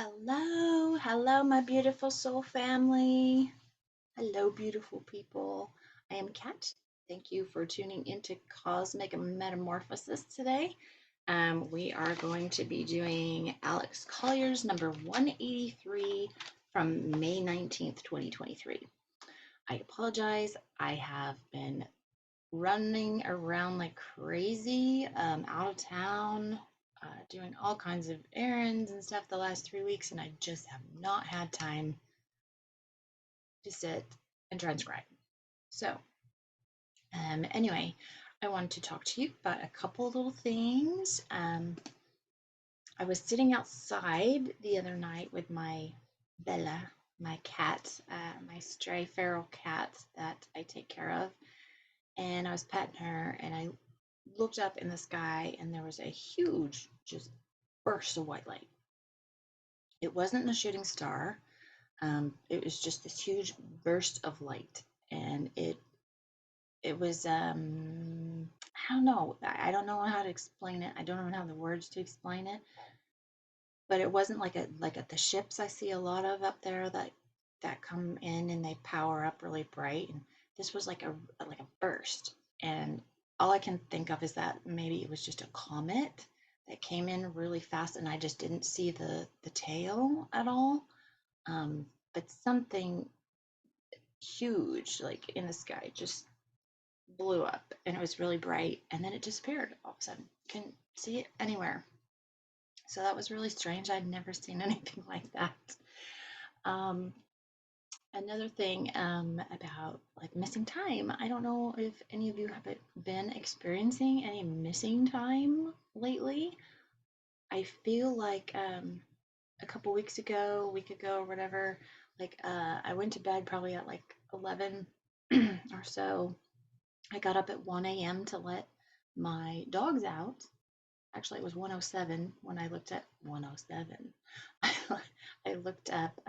Hello, hello, my beautiful soul family. Hello, beautiful people. I am Kat. Thank you for tuning into Cosmic Metamorphosis today. We are going to be doing Alex Collier's number 183 from May 19th, 2023. I apologize. I have been running around like crazy, out of town, doing all kinds of errands and stuff the last 3 weeks, and I just have not had time to sit and transcribe. So, anyway, I wanted to talk to you about a couple little things. I was sitting outside the other night with my Bella, my cat, my stray feral cat that I take care of, and I was petting her, and I looked up in the sky, and there was a huge, just burst of white light. It wasn't a shooting star. It was just this huge burst of light, and it was I don't know. I don't know how to explain it. I don't even have the words to explain it. But it wasn't like the ships I see a lot of up there that come in and they power up really bright. And this was like a burst. And all I can think of is that maybe it was just a comet that came in really fast, and I just didn't see the tail at all. But something huge, like in the sky, just blew up, and it was really bright, and then it disappeared all of a sudden. Couldn't see it anywhere. So that was really strange. I'd never seen anything like that. Another thing about like missing time. I don't know if any of you have been experiencing any missing time lately. I feel like a couple weeks ago, a week ago, or whatever, like I went to bed probably at like 11 or so. I got up at 1 a.m. to let my dogs out. Actually, it was 107 when I looked at 107. I looked up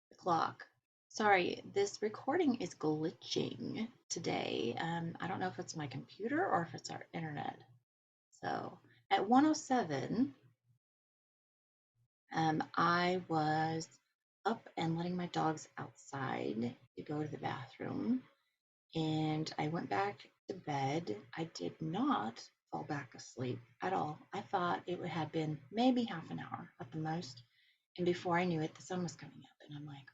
the clock. Sorry, this recording is glitching today. I don't know if it's my computer or if it's our internet. So at 107, I was up and letting my dogs outside to go to the bathroom, and I went back to bed. I did not fall back asleep at all. I thought it would have been maybe half an hour at the most, and before I knew it, the sun was coming up, and I'm like,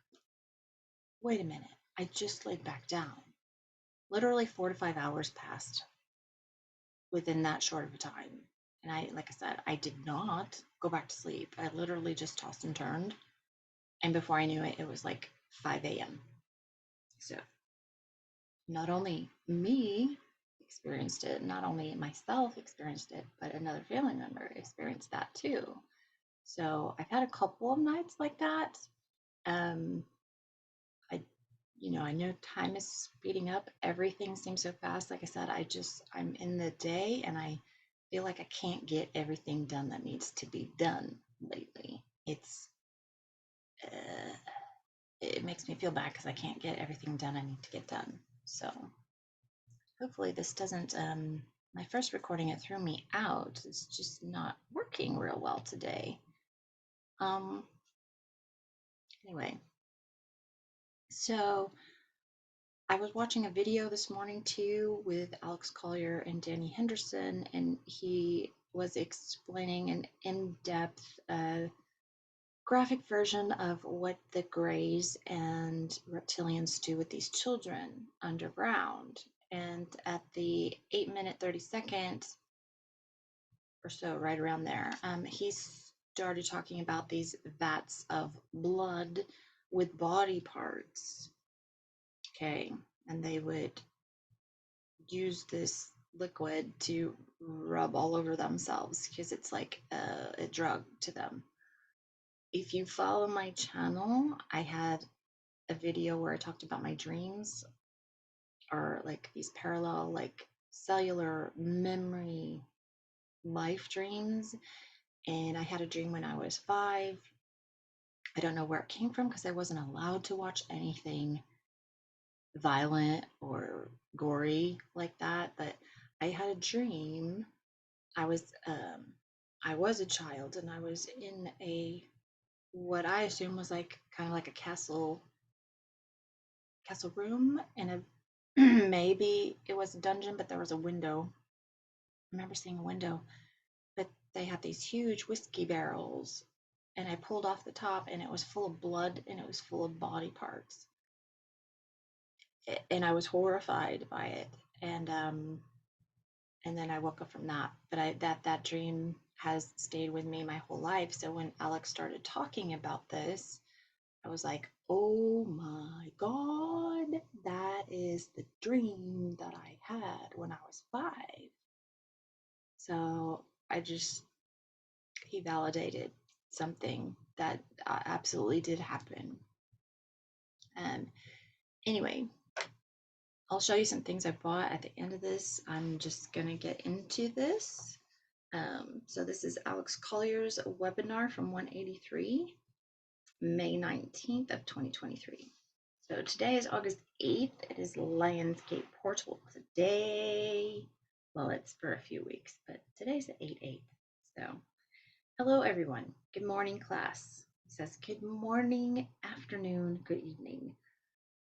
wait a minute, I just laid back down. Literally 4 to 5 hours passed within that short of a time. And like I said, I did not go back to sleep. I literally just tossed and turned. And before I knew it, it was like 5 a.m. So not only me experienced it, not only myself experienced it, but another family member experienced that too. So I've had a couple of nights like that. I know time is speeding up. Everything seems so fast. Like I said, I'm in the day, and I feel like I can't get everything done that needs to be done lately. It makes me feel bad because I can't get everything done I need to get done. So hopefully this doesn't, my first recording, it threw me out. It's just not working real well today. Anyway, so I was watching a video this morning too with Alex Collier and Dani Henderson, and he was explaining an in-depth graphic version of what the Greys and Reptilians do with these children underground. And at the 8 minute 30 second or so, right around there, he started talking about these vats of blood with body parts. Okay, and they would use this liquid to rub all over themselves because it's like a drug to them. If you follow my channel, I had a video where I talked about my dreams, or like these parallel, like cellular memory life dreams. And I had a dream when I was 5. I don't know where it came from because I wasn't allowed to watch anything violent or gory like that, but I had a dream. I was a child, and I was in a what I assume was like kind of like a castle room, and a maybe it was a dungeon, but there was a window. I remember seeing a window, but they had these huge whiskey barrels, and I pulled off the top, and it was full of blood, and it was full of body parts, and I was horrified by it. And then I woke up from that. But that dream has stayed with me my whole life. So when Alex started talking about this, I was like, oh my God, that is the dream that I had when I was 5. So he validated something that absolutely did happen. Anyway, I'll show you some things I bought at the end of this. I'm just going to get into this. So this is Alex Collier's webinar from 183, May 19th of 2023. So today is August 8th. It is Lionsgate Portal today. Well, it's for a few weeks, but today's the 8/8. So hello, everyone. Good morning, class. It says good morning, afternoon, good evening.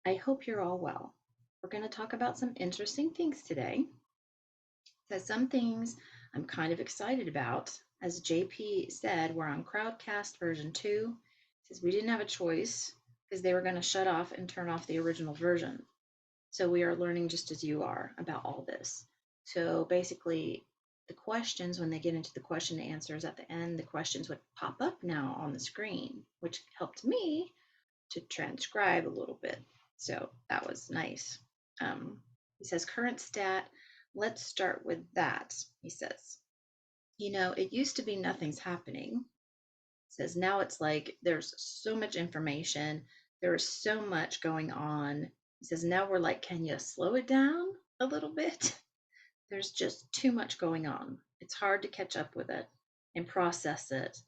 I hope you're all well. We're going to talk about some interesting things today. It says some things I'm kind of excited about. As JP said, we're on Crowdcast version 2. It says we didn't have a choice because they were going to shut off and turn off the original version. So we are learning just as you are about all this. So basically, the questions, when they get into the question and answers at the end, the questions would pop up now on the screen, which helped me to transcribe a little bit. So that was nice. He says, current stat, let's start with that. He says, it used to be nothing's happening. He says, now it's like there's so much information. There is so much going on. He says, now we're like, can you slow it down a little bit? There's just too much going on. It's hard to catch up with it and process it.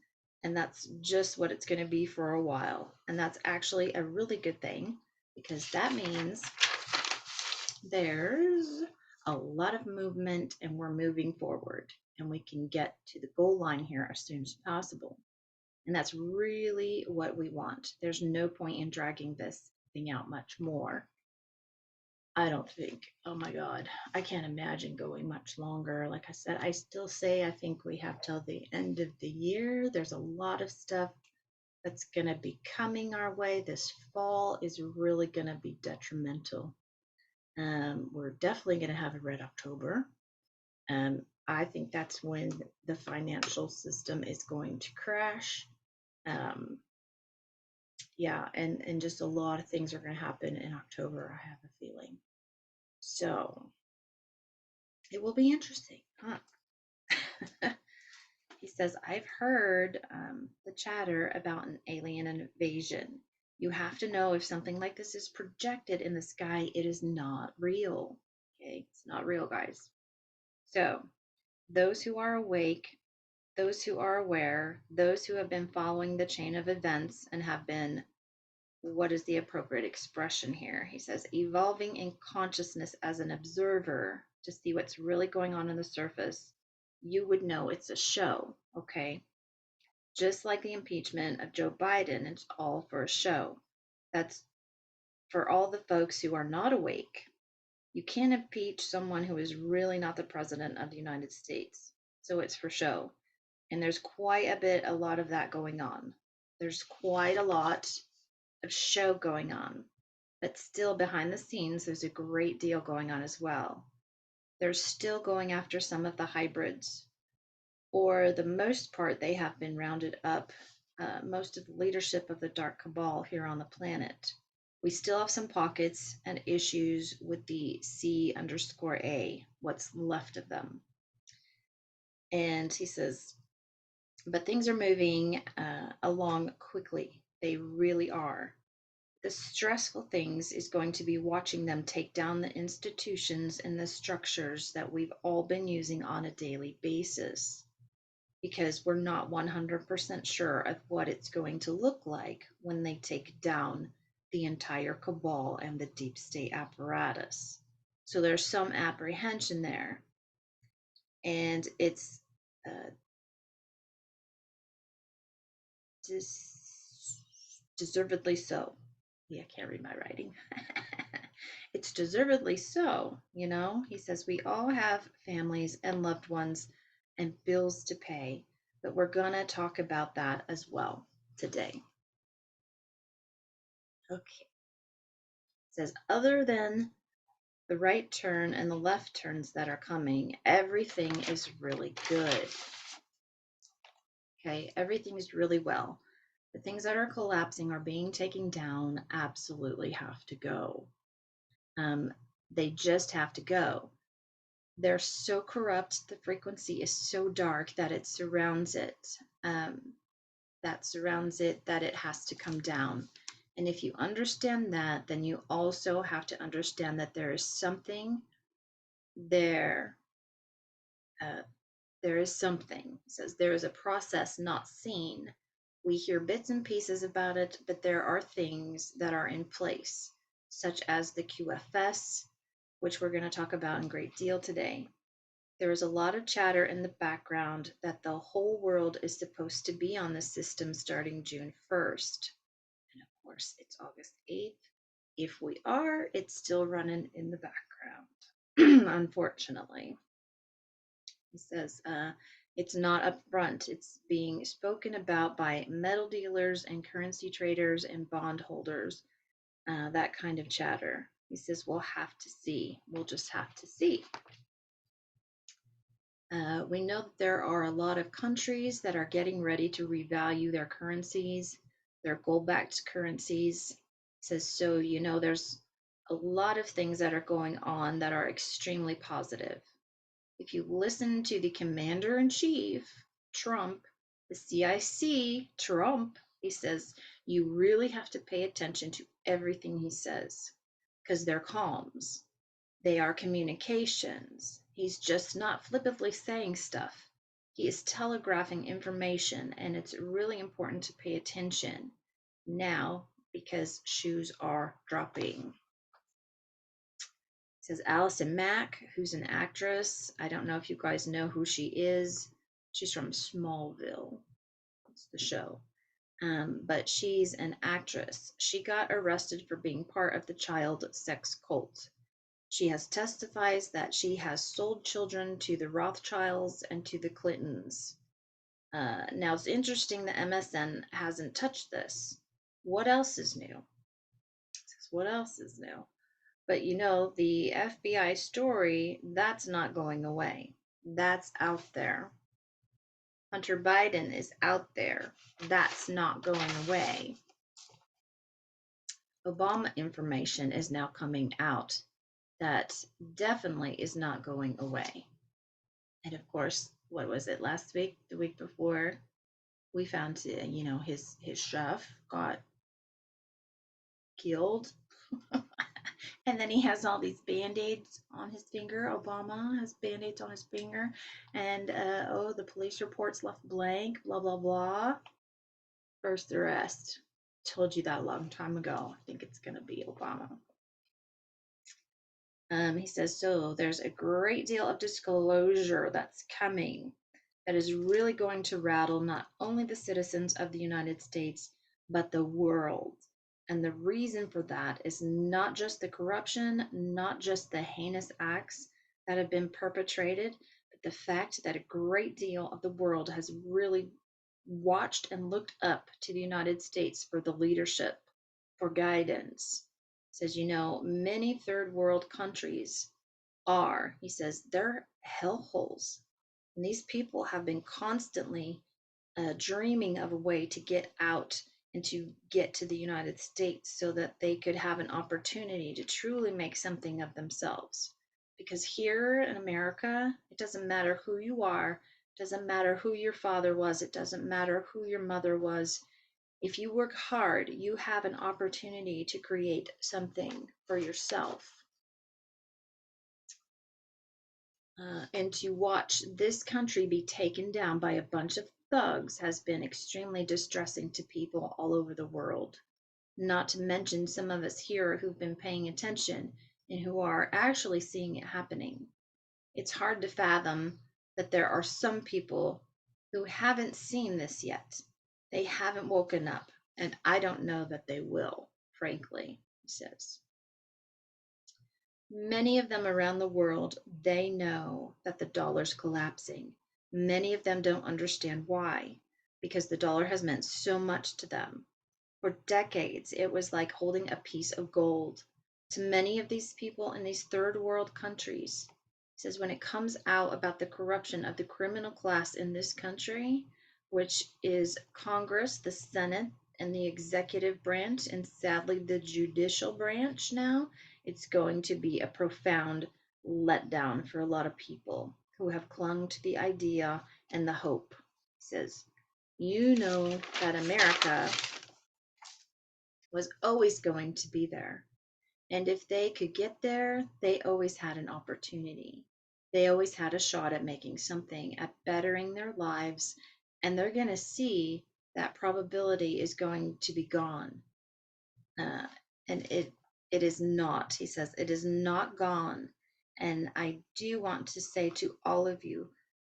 And that's just what it's going to be for a while. And that's actually a really good thing, because that means there's a lot of movement and we're moving forward and we can get to the goal line here as soon as possible. And that's really what we want. There's no point in dragging this thing out much more. I don't think. Oh my God, I can't imagine going much longer. Like I said, I still say I think we have till the end of the year. There's a lot of stuff that's going to be coming our way. This fall is really going to be detrimental. We're definitely going to have a red October. I think that's when the financial system is going to crash. Yeah, and just a lot of things are going to happen in October, I have a feeling. So it will be interesting, huh? He says, I've heard the chatter about an alien invasion. You have to know if something like this is projected in the sky, it is not real. Okay, it's not real, guys. So those who are awake, those who are aware, those who have been following the chain of events and have been, what is the appropriate expression here? He says, evolving in consciousness as an observer to see what's really going on the surface, you would know it's a show, okay? Just like the impeachment of Joe Biden, it's all for a show. That's for all the folks who are not awake. You can't impeach someone who is really not the president of the United States. So it's for show. And there's quite a lot of that going on. There's quite a lot of show going on. But still, behind the scenes, there's a great deal going on as well. They're still going after some of the hybrids. For the most part, they have been rounded up, most of the leadership of the Dark Cabal here on the planet. We still have some pockets and issues with the C_A, what's left of them. And he says, but things are moving along quickly. They really are. The stressful things is going to be watching them take down the institutions and the structures that we've all been using on a daily basis, because we're not 100% sure of what it's going to look like when they take down the entire cabal and the deep state apparatus. So there's some apprehension there. And it's deservedly so. Yeah, I can't read my writing. It's deservedly so, you know. He says we all have families and loved ones and bills to pay, but we're going to talk about that as well today. Okay. It says, other than the right turn and the left turns that are coming, everything is really good. Okay, everything's really well. The things that are collapsing or being taken down absolutely have to go. They just have to go. They're so corrupt, the frequency is so dark that it surrounds it, that it has to come down. And if you understand that, then you also have to understand that there is something there. There is something. It says there is a process not seen. We hear bits and pieces about it, but there are things that are in place, such as the QFS, which we're going to talk about in great deal today. There is a lot of chatter in the background that the whole world is supposed to be on the system starting June 1st. And of course, it's August 8th. If we are, it's still running in the background, unfortunately. He says it's not upfront. It's being spoken about by metal dealers and currency traders and bondholders, that kind of chatter. He says we'll have to see. We'll just have to see. We know that there are a lot of countries that are getting ready to revalue their currencies, their gold-backed currencies. It says, so, you know, there's a lot of things that are going on that are extremely positive. If you listen to the commander-in-chief, Trump, the CIC, Trump, he says, you really have to pay attention to everything he says because they're comms. They are communications. He's just not flippantly saying stuff. He is telegraphing information, and it's really important to pay attention now because shoes are dropping. It says Allison Mack, who's an actress. I don't know if you guys know who she is. She's from Smallville. It's the show. But she's an actress. She got arrested for being part of the child sex cult. She has testified that she has sold children to the Rothschilds and to the Clintons. Now, it's interesting that MSN hasn't touched this. What else is new? What else is new? But you know, the FBI story, that's not going away. That's out there. Hunter Biden is out there. That's not going away. Obama information is now coming out. That definitely is not going away. And of course, what was it last week, the week before, we found, you know, his chef got killed. And then he has all these band-aids on his finger. Obama has band-aids on his finger. And, oh, the police reports left blank, blah, blah, blah. First arrest. Told you that a long time ago. I think it's going to be Obama. He says, so there's a great deal of disclosure that's coming that is really going to rattle not only the citizens of the United States, but the world. And the reason for that is not just the corruption, not just the heinous acts that have been perpetrated, but the fact that a great deal of the world has really watched and looked up to the United States for the leadership, for guidance. Says, you know, many third world countries are, he says, they're hellholes. And these people have been constantly dreaming of a way to get out and to get to the United States so that they could have an opportunity to truly make something of themselves. Because here in America, it doesn't matter who you are, it doesn't matter who your father was, it doesn't matter who your mother was. If you work hard, you have an opportunity to create something for yourself. And to watch this country be taken down by a bunch of thugs has been extremely distressing to people all over the world. Not to mention some of us here who've been paying attention and who are actually seeing it happening. It's hard to fathom that there are some people who haven't seen this yet. They haven't woken up and I don't know that they will, frankly, he says. Many of them around the world, they know that the dollar's collapsing. Many of them don't understand why, because the dollar has meant so much to them. For decades, it was like holding a piece of gold. To many of these people in these third world countries, he says, when it comes out about the corruption of the criminal class in this country, which is Congress, the Senate, and the executive branch, and sadly the judicial branch now, it's going to be a profound letdown for a lot of people who have clung to the idea and the hope. He says, you know that America was always going to be there. And if they could get there, they always had an opportunity. They always had a shot at making something, at bettering their lives. And they're going to see that probability is going to be gone. Uh, and it is not, he says, it is not gone. And I do want to say to all of you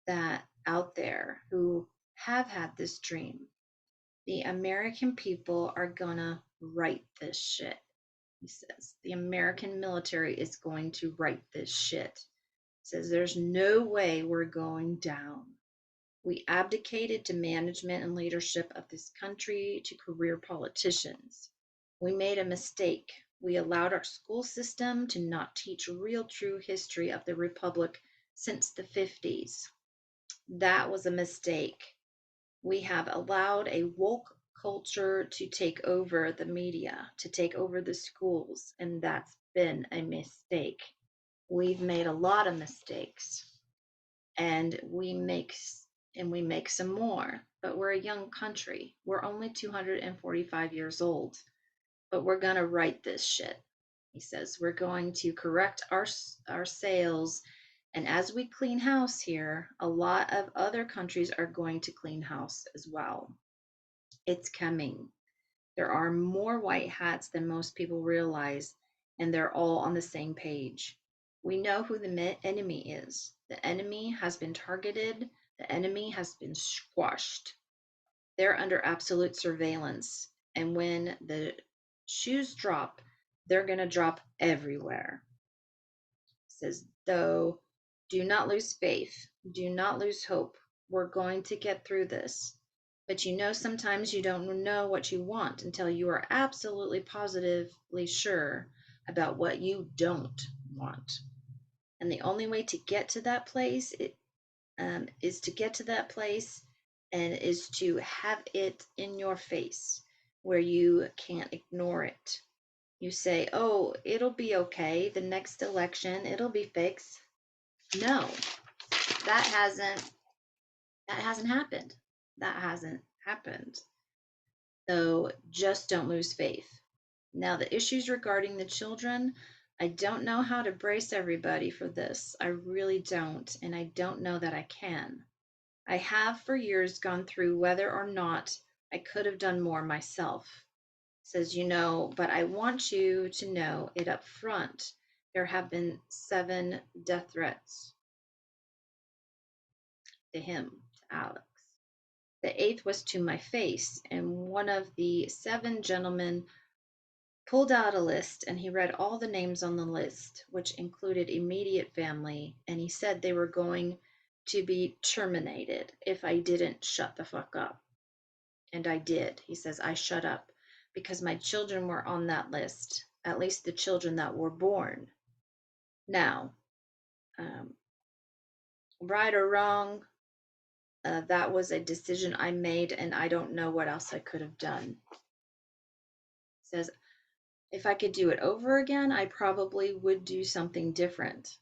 that out there who have had this dream, the American people are gonna right this shit. He says the American military is going to right this shit. He says there's no way we're going down. We abdicated to management and leadership of this country to career politicians. We made a mistake. We allowed our school system to not teach real true history of the Republic since the 50s. That was a mistake. We have allowed a woke culture to take over the media, to take over the schools, and that's been a mistake. We've made a lot of mistakes, and we make some more, but we're a young country. We're only 245 years old, but we're going to right this shit. He says we're going to correct our sales, and as we clean house here, a lot of other countries are going to clean house as well. It's coming. There are more white hats than most people realize, and they're all on the same page. We know who the enemy is. The enemy has been targeted. The enemy has been squashed. They're under absolute surveillance. And when the shoes drop, they're going to drop everywhere. It says, though, do not lose faith. Do not lose hope. We're going to get through this. But sometimes you don't know what you want until you are absolutely positively sure about what you don't want. And the only way to get to that place is to get to that place and is to have it in your face where you can't ignore it. You say, oh, it'll be okay. The next election, it'll be fixed. No, that hasn't happened. That hasn't happened. So just don't lose faith. Now, the issues regarding the children, I don't know how to brace everybody for this. I really don't, and I don't know that I can. I have for years gone through whether or not I could have done more myself. Says, but I want you to know it up front. There have been 7 death threats to him, to Alex. The 8th was to my face, and one of the 7 gentlemen pulled out a list, and he read all the names on the list, which included immediate family, and he said they were going to be terminated if I didn't shut the fuck up. And I did. He says, I shut up because my children were on that list, at least the children that were born. Now, right or wrong, that was a decision I made, and I don't know what else I could have done. He says, if I could do it over again, I probably would do something different.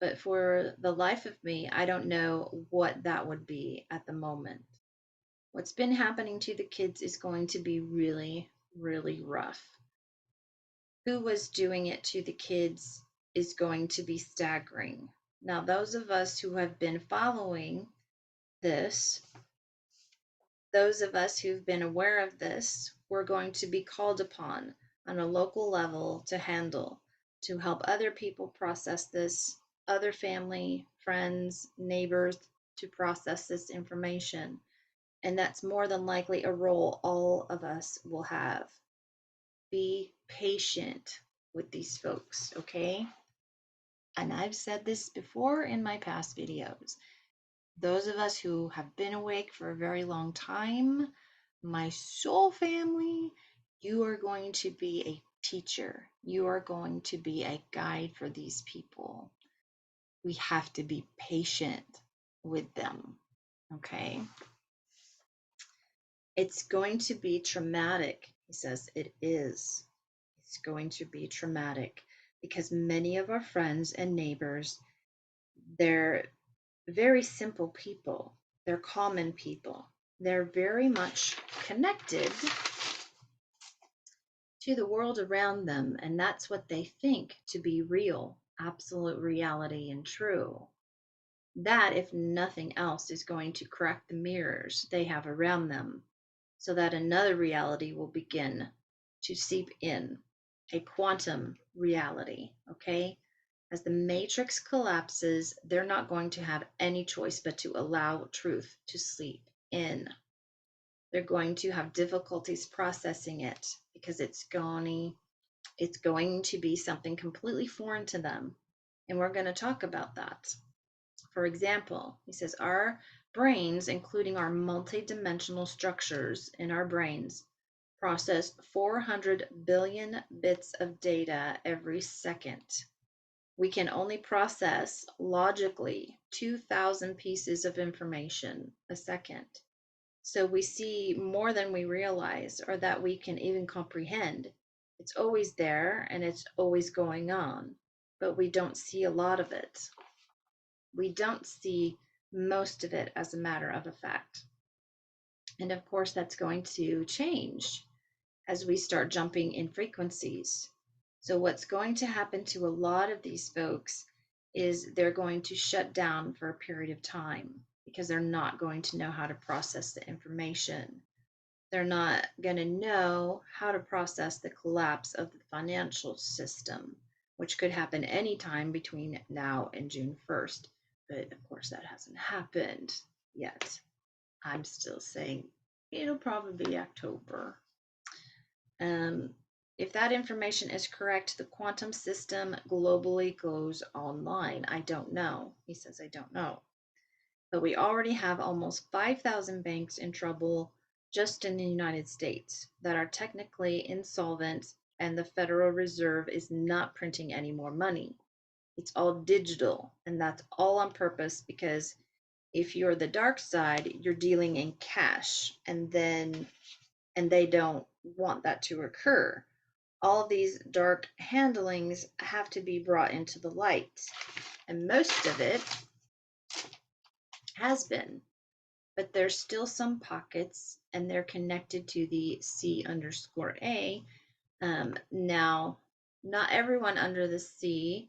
But for the life of me, I don't know what that would be at the moment. What's been happening to the kids is going to be really, really rough. Who was doing it to the kids is going to be staggering. Now, those of us who have been following this, those of us who've been aware of this, we're going to be called upon on a local level to handle, to help other people process this, other family, friends, neighbors to process this information. And that's more than likely a role all of us will have. Be patient with these folks, okay? And I've said this before in my past videos. Those of us who have been awake for a very long time, my soul family, you are going to be a teacher. You are going to be a guide for these people. We have to be patient with them, okay? It's going to be traumatic. He says it is. It's going to be traumatic because many of our friends and neighbors, they're very simple people. They're common people. They're very much connected to the world around them, and that's what they think to be real, absolute reality and true. That, if nothing else, is going to crack the mirrors they have around them so that another reality will begin to seep in, a quantum reality, okay? As the matrix collapses, they're not going to have any choice but to allow truth to sleep in. They're going to have difficulties processing it because it's going to be something completely foreign to them. And we're going to talk about that. For example, he says our brains, including our multidimensional structures in our brains, process 400 billion bits of data every second. We can only process logically 2,000 pieces of information a second. So we see more than we realize or that we can even comprehend. It's always there and it's always going on, but we don't see a lot of it. We don't see most of it, as a matter of a fact. And of course, that's going to change as we start jumping in frequencies. So what's going to happen to a lot of these folks is they're going to shut down for a period of time because they're not going to know how to process the information. They're not going to know how to process the collapse of the financial system, which could happen anytime between now and June 1st. But of course, that hasn't happened yet. I'm still saying it'll probably be October. If that information is correct, the quantum system globally goes online. I don't know. He says, I don't know. But we already have almost 5,000 banks in trouble just in the United States that are technically insolvent, and the Federal Reserve is not printing any more money. It's all digital, and that's all on purpose because if you're the dark side, you're dealing in cash, and they don't want that to occur. All of these dark handlings have to be brought into the light, and most of it has been, but there's still some pockets, and they're connected to the C_A. Now, not everyone under the C_A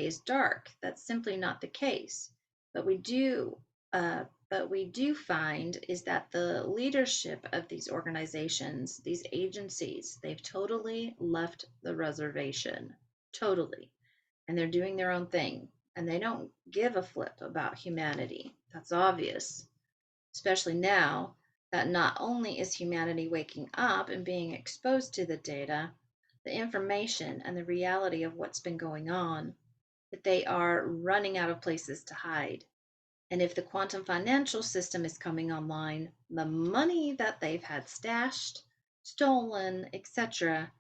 is dark. That's simply not the case. But we do find is that the leadership of these organizations, these agencies, they've totally left the reservation, totally, and they're doing their own thing, and they don't give a flip about humanity. That's obvious, especially now that not only is humanity waking up and being exposed to the data, the information, and the reality of what's been going on, but they are running out of places to hide. And if the quantum financial system is coming online, the money that they've had stashed, stolen, etc.,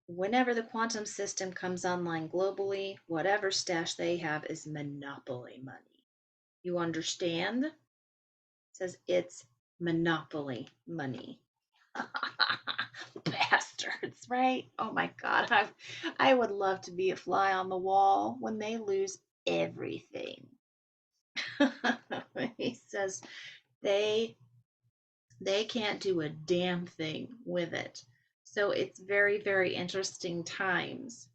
whenever the quantum system comes online globally, whatever stash they have is monopoly money. You understand? It says it's monopoly money. Bastards, right? Oh my God. I would love to be a fly on the wall when they lose everything. He says they can't do a damn thing with it. So it's very, very interesting times.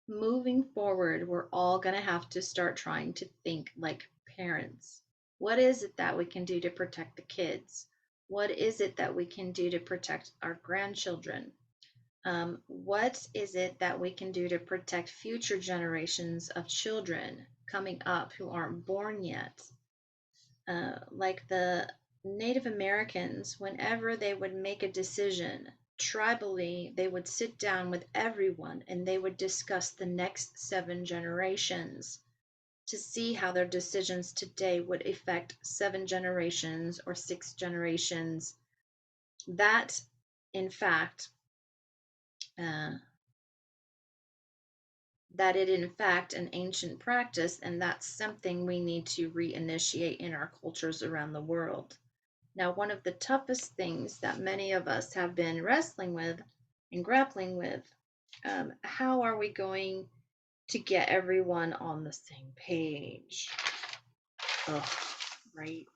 Moving forward, we're all going to have to start trying to think like parents. What is it that we can do to protect the kids? What is it that we can do to protect our grandchildren? What is it that we can do to protect future generations of children coming up who aren't born yet? Like the Native Americans, whenever they would make a decision, tribally, they would sit down with everyone and they would discuss the next 7 generations to see how their decisions today would affect 7 generations or 6 generations. That, in fact, uh, that it in fact an ancient practice, and that's something we need to reinitiate in our cultures around the world. Now, one of the toughest things that many of us have been wrestling with and grappling with, how are we going to get everyone on the same page? Ugh, right?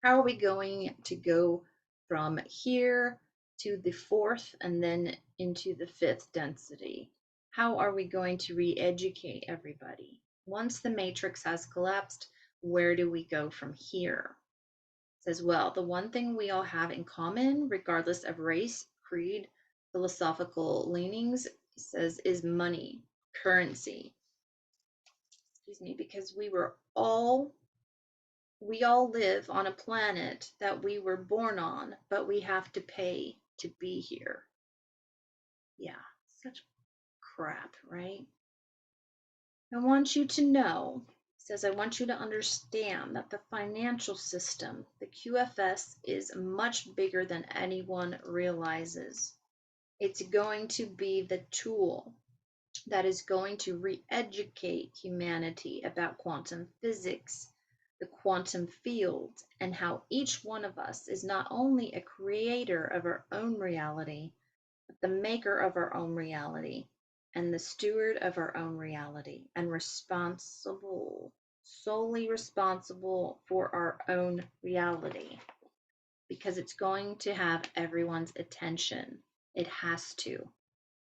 How are we going to go from here to the 4th and then into the 5th density? How are we going to re-educate everybody? Once the matrix has collapsed, where do we go from here? It says, well, the one thing we all have in common, regardless of race, creed, philosophical leanings, says, is money, currency. Excuse me, because we all live on a planet that we were born on, but we have to pay to be here. Yeah, such crap, right? I want you to know, it says, I want you to understand that the financial system, the QFS, is much bigger than anyone realizes. It's going to be the tool that is going to re-educate humanity about quantum physics, the quantum field, and how each one of us is not only a creator of our own reality, but the maker of our own reality and the steward of our own reality, and responsible, solely responsible for our own reality, because it's going to have everyone's attention. It has to.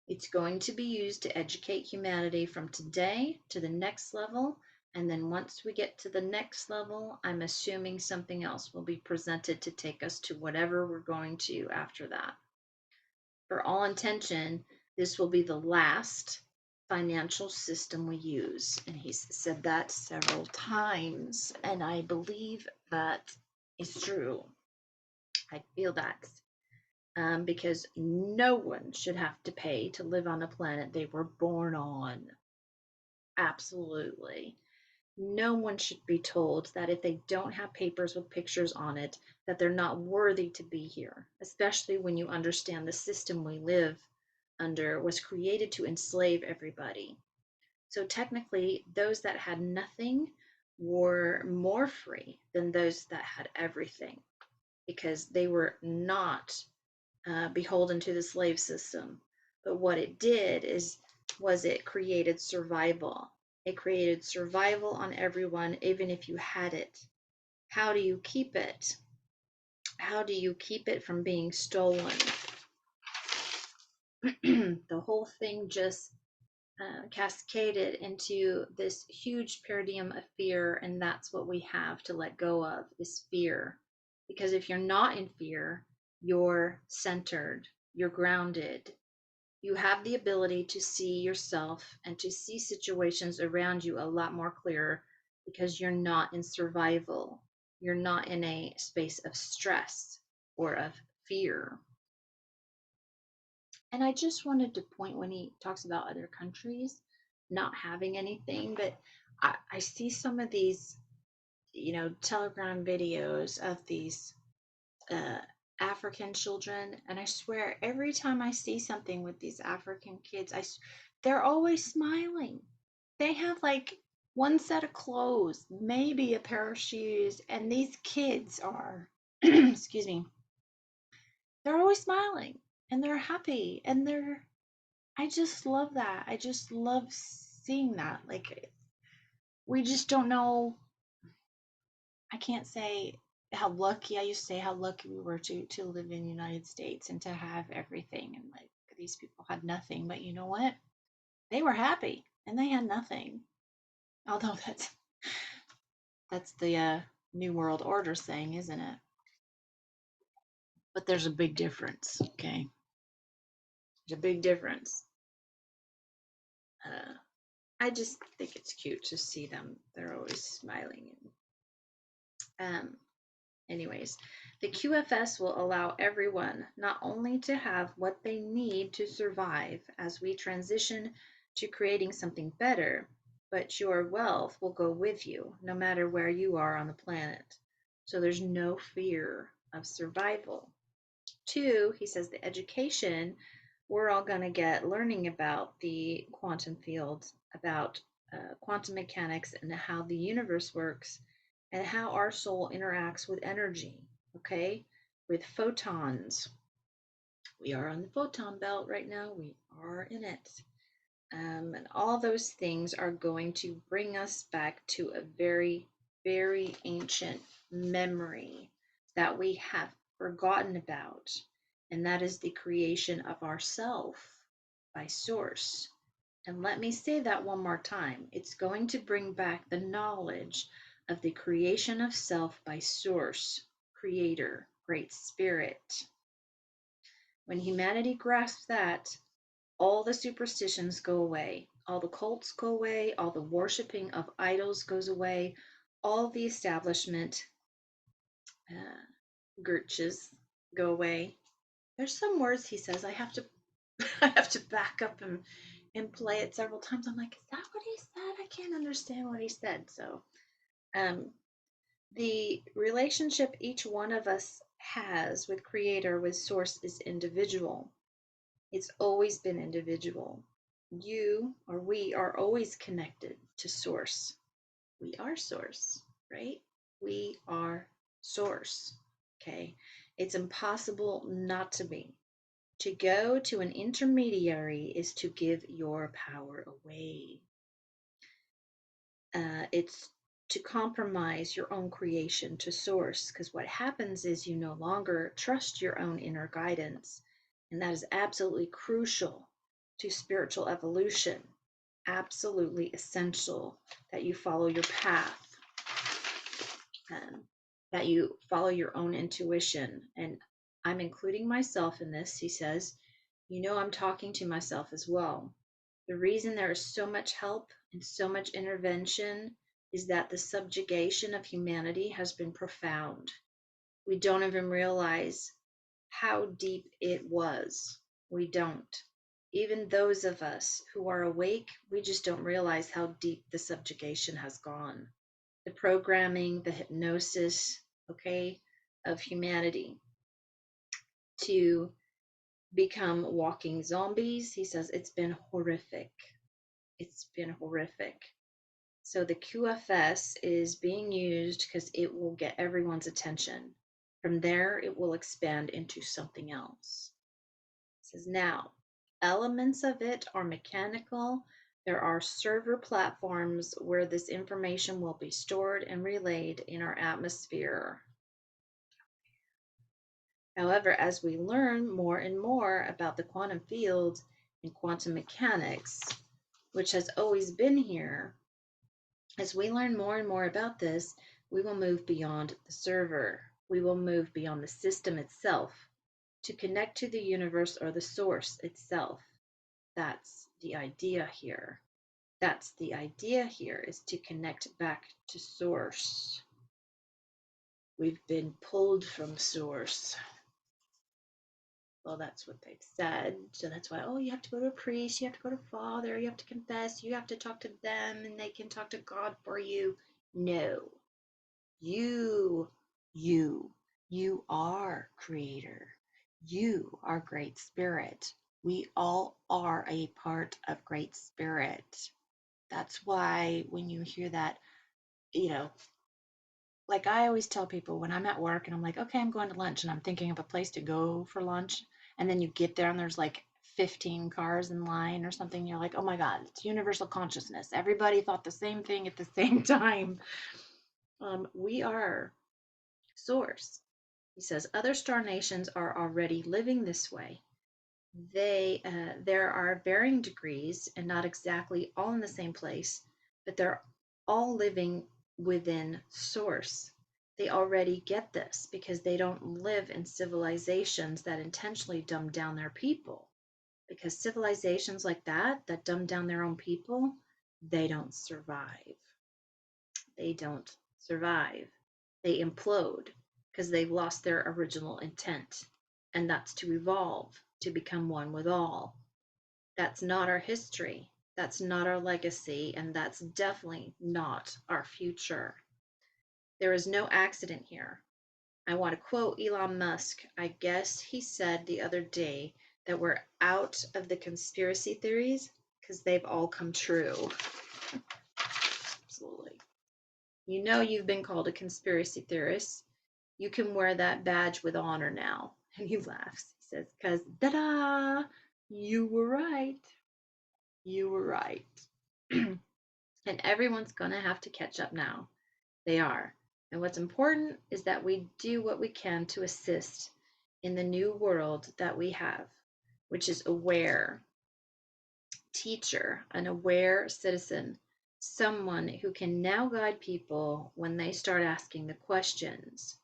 It's going to be used to educate humanity from today to the next level. And then once we get to the next level, I'm assuming something else will be presented to take us to whatever we're going to after that. For all intention, this will be the last financial system we use. And he's said that several times. And I believe that is true. I feel that. Because no one should have to pay to live on a planet they were born on. Absolutely. No one should be told that if they don't have papers with pictures on it, that they're not worthy to be here, especially when you understand the system we live under was created to enslave everybody. So technically, those that had nothing were more free than those that had everything, because they were not beholden to the slave system. But what it did was it created survival. It created survival on everyone, even if you had it. How do you keep it? How do you keep it from being stolen? The whole thing just cascaded into this huge paradigm of fear, and that's what we have to let go of, is fear. Because if you're not in fear, you're centered, you're grounded, you have the ability to see yourself and to see situations around you a lot more clearer, because you're not in survival. You're not in a space of stress or of fear. And I just wanted to point, when he talks about other countries not having anything, but I see some of these, Telegram videos of these uh, African children, and I swear every time I see something with these African kids, they're always smiling. They have like one set of clothes, maybe a pair of shoes, and these kids are, excuse me, they're always smiling and they're happy and I just love that. I just love seeing that. Like, we just don't know. I can't say how lucky, I used to say how lucky we were to live in the United States and to have everything. And like, these people had nothing, but you know what? They were happy and they had nothing. Although that's the New World Order saying, isn't it? But there's a big difference, okay? There's a big difference. I just think it's cute to see them. They're always smiling. And anyways, the QFS will allow everyone not only to have what they need to survive as we transition to creating something better, but your wealth will go with you no matter where you are on the planet. So there's no fear of survival. Two, he says the education, we're all going to get learning about the quantum field, about quantum mechanics and how the universe works and how our soul interacts with energy, okay? With photons. We are on the photon belt right now. We are in it. And all those things are going to bring us back to a very, very ancient memory that we have forgotten about. And that is the creation of ourself by source. And let me say that one more time. It's going to bring back the knowledge of the creation of self by source, creator, great spirit. When humanity grasps that, all the superstitions go away, all the cults go away, all the worshiping of idols goes away, all the establishment gurches go away. There's some words he says I have to I have to back up and play it several times. I'm like, is that what he said? I can't understand what he said. So the relationship each one of us has with creator, with source, is individual. It's always been individual. You or we are always connected to source. We are source, right? We are source. Okay. It's impossible not to be. To go to an intermediary is to give your power away. It's to compromise your own creation to source, because what happens is you no longer trust your own inner guidance. And that is absolutely crucial to spiritual evolution. Absolutely essential that you follow your path, that you follow your own intuition. And I'm including myself in this, he says. You know, I'm talking to myself as well. The reason there is so much help and so much intervention is that the subjugation of humanity has been profound. We don't even realize how deep it was. We don't. Even those of us who are awake, we just don't realize how deep the subjugation has gone. The programming, the hypnosis, okay, of humanity to become walking zombies. He says it's been horrific. It's been horrific. So the QFS is being used because it will get everyone's attention. From there, it will expand into something else. It says now, elements of it are mechanical. There are server platforms where this information will be stored and relayed in our atmosphere. However, as we learn more and more about the quantum field and quantum mechanics, which has always been here, as we learn more and more about this, we will move beyond the server. We will move beyond the system itself to connect to the universe or the source itself. That's the idea here. That's the idea here, is to connect back to source. We've been pulled from source. Well, that's what they've said. So that's why, oh, you have to go to a priest, you have to go to Father, you have to confess, you have to talk to them, and they can talk to God for you. No. You are creator. You are great spirit. We all are a part of great spirit. That's why when you hear that, you know, like I always tell people when I'm at work and I'm like, okay, I'm going to lunch and I'm thinking of a place to go for lunch. And then you get there and there's like 15 cars in line or something. You're like, oh my God, it's universal consciousness. Everybody thought the same thing at the same time. We are source. He says other star nations are already living this way. There are varying degrees and not exactly all in the same place, but they're all living within source. They already get this because they don't live in civilizations that intentionally dumb down their people. Because civilizations like that dumb down their own people, they don't survive. They don't survive. They implode. because they've lost their original intent, and that's to evolve, to become one with all. That's not our history. That's not our legacy, and that's definitely not our future. There is no accident here. I want to quote Elon Musk. I guess he said the other day that we're out of the conspiracy theories because they've all come true. Absolutely. You know you've been called a conspiracy theorist. You can wear that badge with honor now. And he laughs. He says, because da-da, you were right. You were right. And everyone's going to have to catch up now. They are. And what's important is that we do what we can to assist in the new world that we have, which is aware teacher, an aware citizen, someone who can now guide people when they start asking the questions.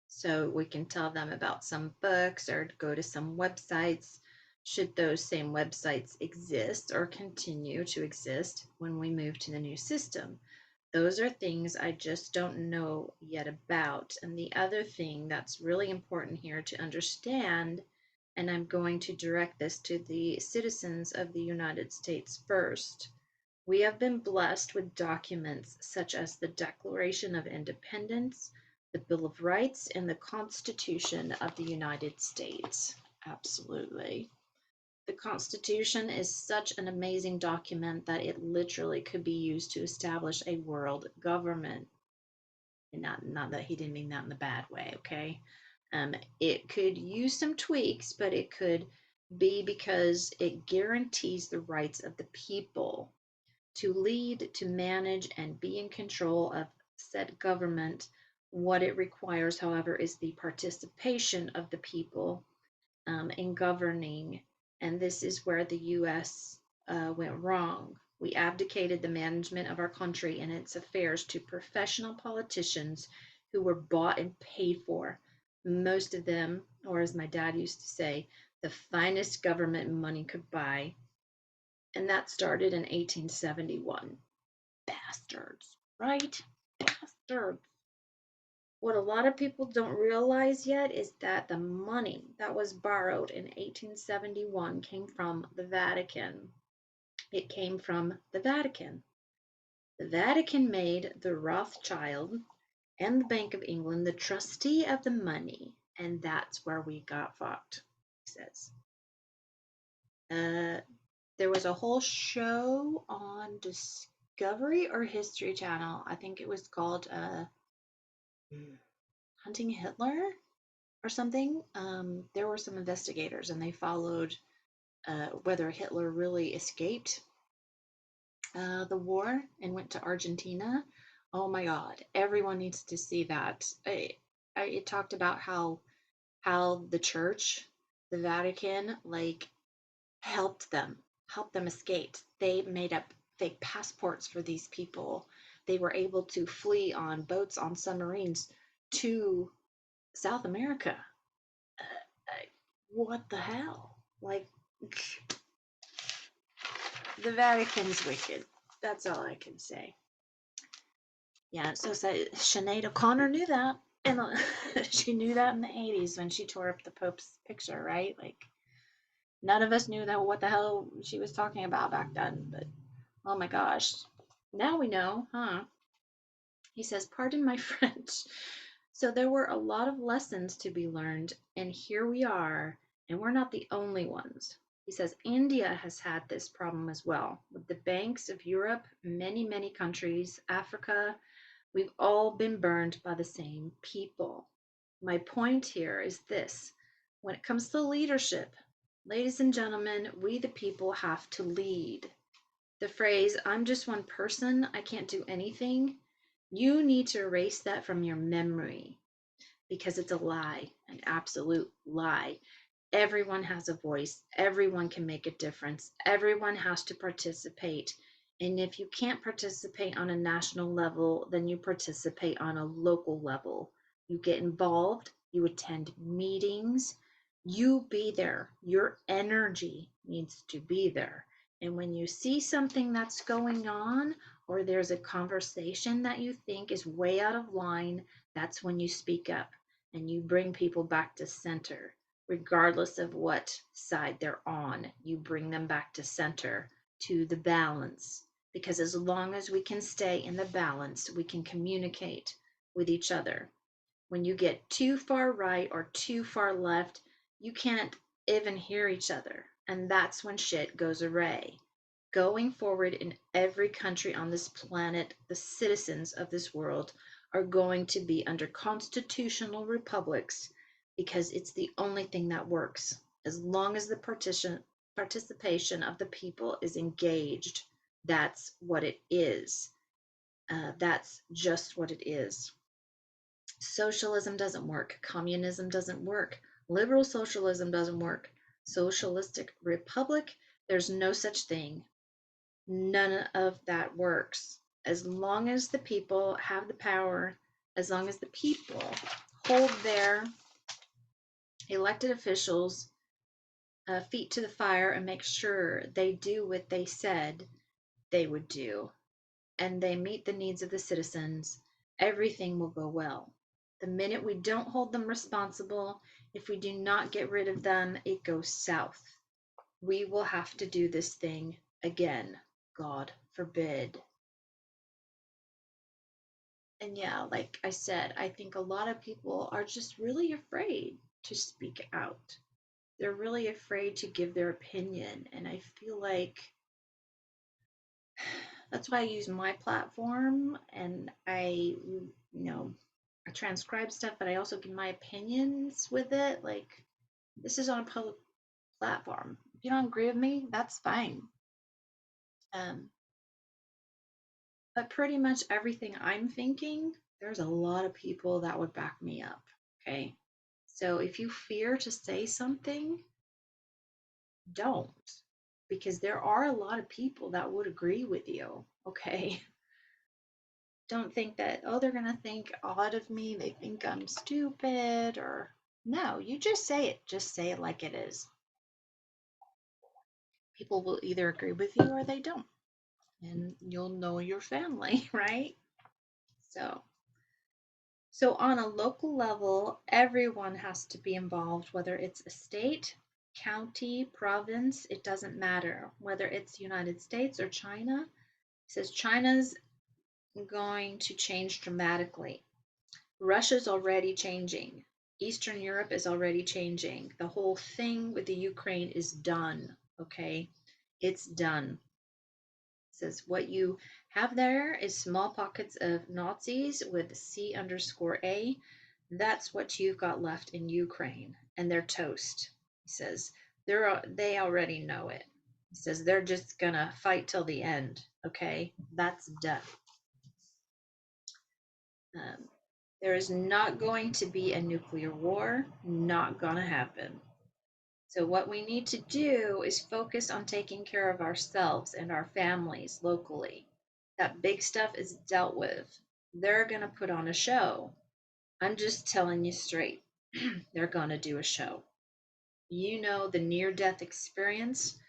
So we can tell them about some books or go to some websites, should those same websites exist or continue to exist when we move to the new system. Those are things I just don't know yet about. And the other thing that's really important here to understand, and I'm going to direct this to the citizens of the United States first. We have been blessed with documents such as the Declaration of Independence, the Bill of Rights, and the Constitution of the United States. Absolutely. The Constitution is such an amazing document that it literally could be used to establish a world government. And not that he didn't mean that in the bad way, okay? It could use some tweaks, but it could be because it guarantees the rights of the people to lead, to manage, and be in control of said government. What it requires, however, is the participation of the people in governing, and this is where the U.S. Went wrong. We abdicated the management of our country and its affairs to professional politicians who were bought and paid for. Most of them, or as my dad used to say, the finest government money could buy. And that started in 1871. Bastards, right? Bastards. What a lot of people don't realize yet is that the money that was borrowed in 1871 came from the Vatican. It came from the Vatican. The Vatican made the Rothschild and the Bank of England the trustee of the money, and that's where we got fucked, he says. There was a whole show on Discovery or History Channel. I think it was called Hunting Hitler or something. There were some investigators and they followed whether Hitler really escaped the war and went to Argentina. Oh my God, everyone needs to see that. It talked about how the church, the Vatican, like helped them escape. They made up fake passports for these people. They were able to flee on boats, on submarines to South America. What the hell? Like, the Vatican's wicked. That's all I can say. Yeah, so Sinead O'Connor knew that. And she knew that in the 80s when she tore up the Pope's picture, right? Like, none of us knew that what the hell she was talking about back then. But, oh my gosh. Now we know, huh? He says, pardon my French. So there were a lot of lessons to be learned, and here we are, and we're not the only ones. He says India has had this problem as well. With the banks of Europe, many, many countries, Africa, we've all been burned by the same people. My point here is this. When it comes to leadership, ladies and gentlemen, we the people have to lead. The phrase, I'm just one person, I can't do anything, you need to erase that from your memory because it's a lie, an absolute lie. Everyone has a voice. Everyone can make a difference. Everyone has to participate. And if you can't participate on a national level, then you participate on a local level. You get involved, you attend meetings, you be there. Your energy needs to be there. And when you see something that's going on, or there's a conversation that you think is way out of line, that's when you speak up and you bring people back to center, regardless of what side they're on. You bring them back to center, to the balance. Because as long as we can stay in the balance, we can communicate with each other. When you get too far right or too far left, you can't even hear each other. And that's when shit goes awry. Going forward, in every country on this planet, the citizens of this world are going to be under constitutional republics, because it's the only thing that works. As long as the participation of the people is engaged, that's what it is. That's just what it is. Socialism doesn't work. Communism doesn't work. Liberal socialism doesn't work. Socialistic republic, there's no such thing. None of that works. As long as the people have the power, as long as the people hold their elected officials' feet to the fire and make sure they do what they said they would do, and they meet the needs of the citizens, everything will go well. The minute we don't hold them responsible, if we do not get rid of them, it goes south. We will have to do this thing again. God forbid. And yeah, like I said, I think a lot of people are just really afraid to speak out. They're really afraid to give their opinion. And I feel like that's why I use my platform, and I transcribe stuff, but I also give my opinions with it. Like, this is on a public platform. If you don't agree with me, that's fine. But pretty much everything I'm thinking, there's a lot of people that would back me up. Okay. So if you fear to say something, don't. Because there are a lot of people that would agree with you. Okay. Don't think that, oh, they're going to think odd of me. They think I'm stupid, or no, you just say it. Just say it like it is. People will either agree with you or they don't. And you'll know your family, right? So on a local level, everyone has to be involved, whether it's a state, county, province, it doesn't matter. Whether it's United States or China, it says China's going to change dramatically. Russia's already changing. Eastern Europe is already changing. The whole thing with the Ukraine is done, okay? It's done. It says what you have there is small pockets of Nazis with C_A. That's what you've got left in Ukraine, and they're toast. He says they already know it. He says they're just gonna fight till the end. Okay, that's done. There is not going to be a nuclear war, not gonna happen. So what we need to do is focus on taking care of ourselves and our families locally. That big stuff is dealt with. They're gonna put on a show. I'm just telling you straight. They're gonna do a show. You know, the near-death experience,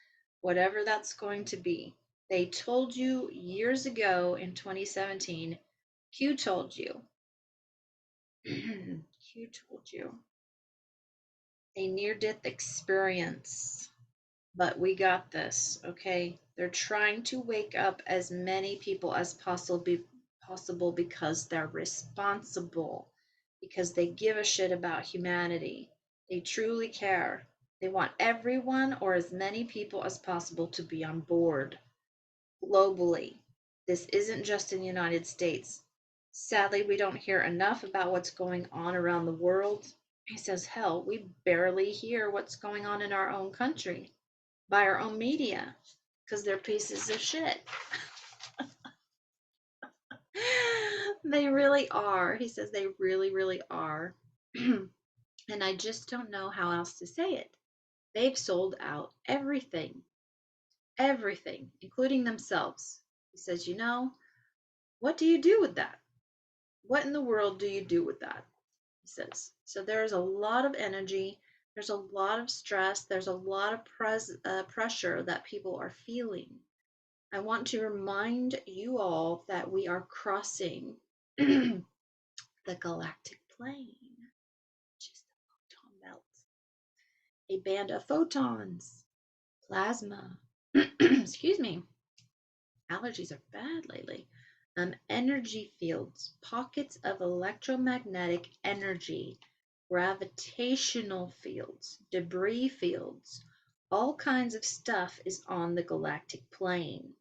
whatever that's going to be. They told you years ago in 2017, Q told you. Q told you. A near-death experience. But we got this, okay? They're trying to wake up as many people as possible because they're responsible, because they give a shit about humanity. They truly care. They want everyone, or as many people as possible, to be on board globally. This isn't just in the United States. Sadly, we don't hear enough about what's going on around the world. He says, hell, we barely hear what's going on in our own country by our own media, because they're pieces of shit. They really are. He says they really, really are. And I just don't know how else to say it. They've sold out everything, including themselves. He says, what do you do with that? What in the world do you do with that? He says. So there's a lot of energy There's a lot of stress. There's a lot of pressure that people are feeling. I want to remind you all that we are crossing the galactic plane, which is the photon belt, a band of photons, plasma. Excuse me, allergies are bad lately. Energy fields, pockets of electromagnetic energy, gravitational fields, debris fields, all kinds of stuff is on the galactic plane.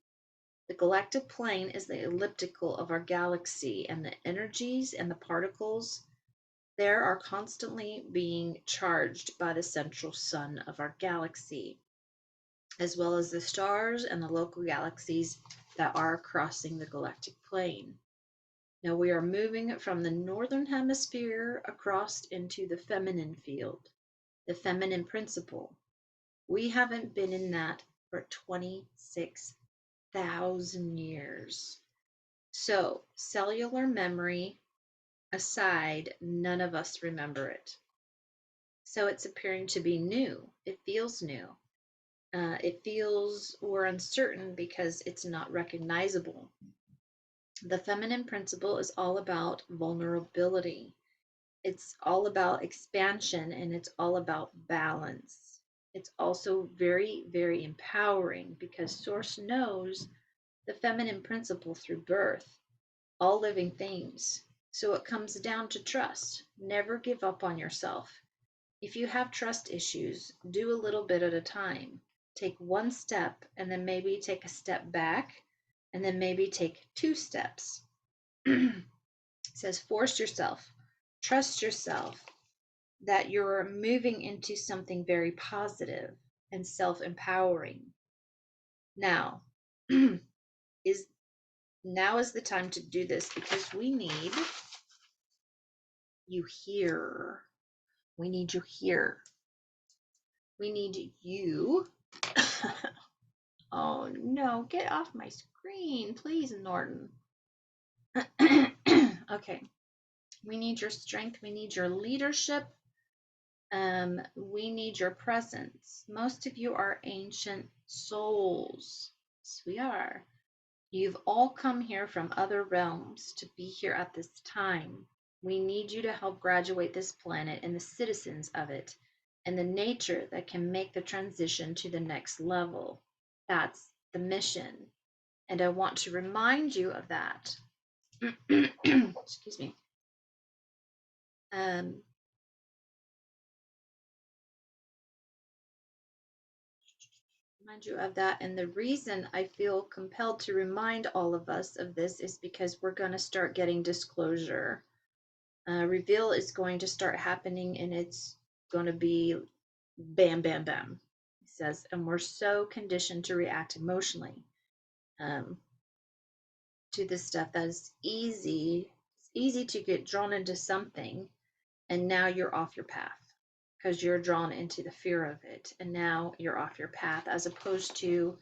The galactic plane is the elliptical of our galaxy, and the energies and the particles there are constantly being charged by the central sun of our galaxy, as well as the stars and the local galaxies that are crossing the galactic plane. Now we are moving from the northern hemisphere across into the feminine field, the feminine principle. We haven't been in that for 26,000 years. So, cellular memory aside, none of us remember it. So it's appearing to be new. It feels new. It feels we're uncertain because it's not recognizable. The feminine principle is all about vulnerability. It's all about expansion and it's all about balance. It's also very, very empowering because Source knows the feminine principle through birth, all living things. So it comes down to trust. Never give up on yourself. If you have trust issues, do a little bit at a time. Take one step and then maybe take a step back and then maybe take two steps. It says force yourself, trust yourself that you're moving into something very positive and self-empowering. Now is the time to do this because we need you here. We need you here. We need you. Oh no, get off my screen, please, Norton. Okay. We need your strength. We need your leadership. We need your presence. Most of you are ancient souls. Yes, we are. You've all come here from other realms to be here at this time. We need you to help graduate this planet and the citizens of it and the nature that can make the transition to the next level. That's the mission. And I want to remind you of that. Excuse me. Remind you of that. And the reason I feel compelled to remind all of us of this is because we're going to start getting disclosure. Reveal is going to start happening and it's going to be bam, bam, bam, he says. And we're so conditioned to react emotionally to this stuff that is easy. It's easy to get drawn into something and now you're off your path because you're drawn into the fear of it. And now you're off your path as opposed to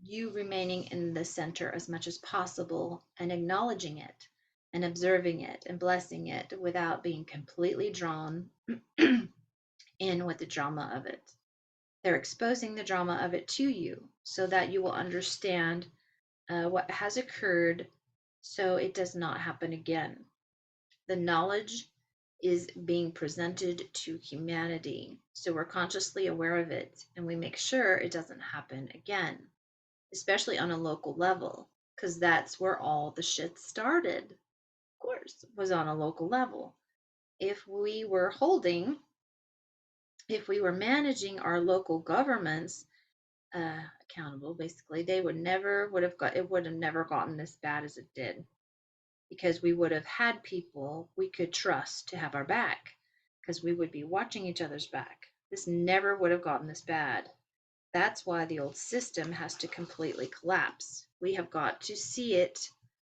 you remaining in the center as much as possible and acknowledging it and observing it and blessing it without being completely drawn in with the drama of it. They're exposing the drama of it to you so that you will understand what has occurred so it does not happen again. The knowledge is being presented to humanity, so we're consciously aware of it and we make sure it doesn't happen again, especially on a local level, because that's where all the shit started. Of course, was on a local level. If we were managing our local governments accountable, basically, it would have never gotten as bad as it did, because we would have had people we could trust to have our back, because we would be watching each other's back. This never would have gotten this bad. That's why the old system has to completely collapse. We have got to see it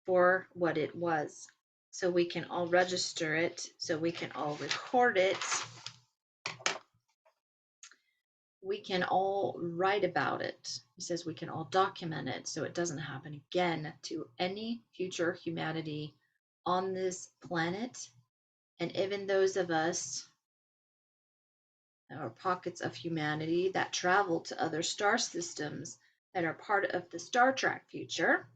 for what it was, so we can all register it, so we can all record it, we can all write about it. He says we can all document it so it doesn't happen again to any future humanity on this planet, and even those of us or pockets of humanity that travel to other star systems that are part of the Star Trek future,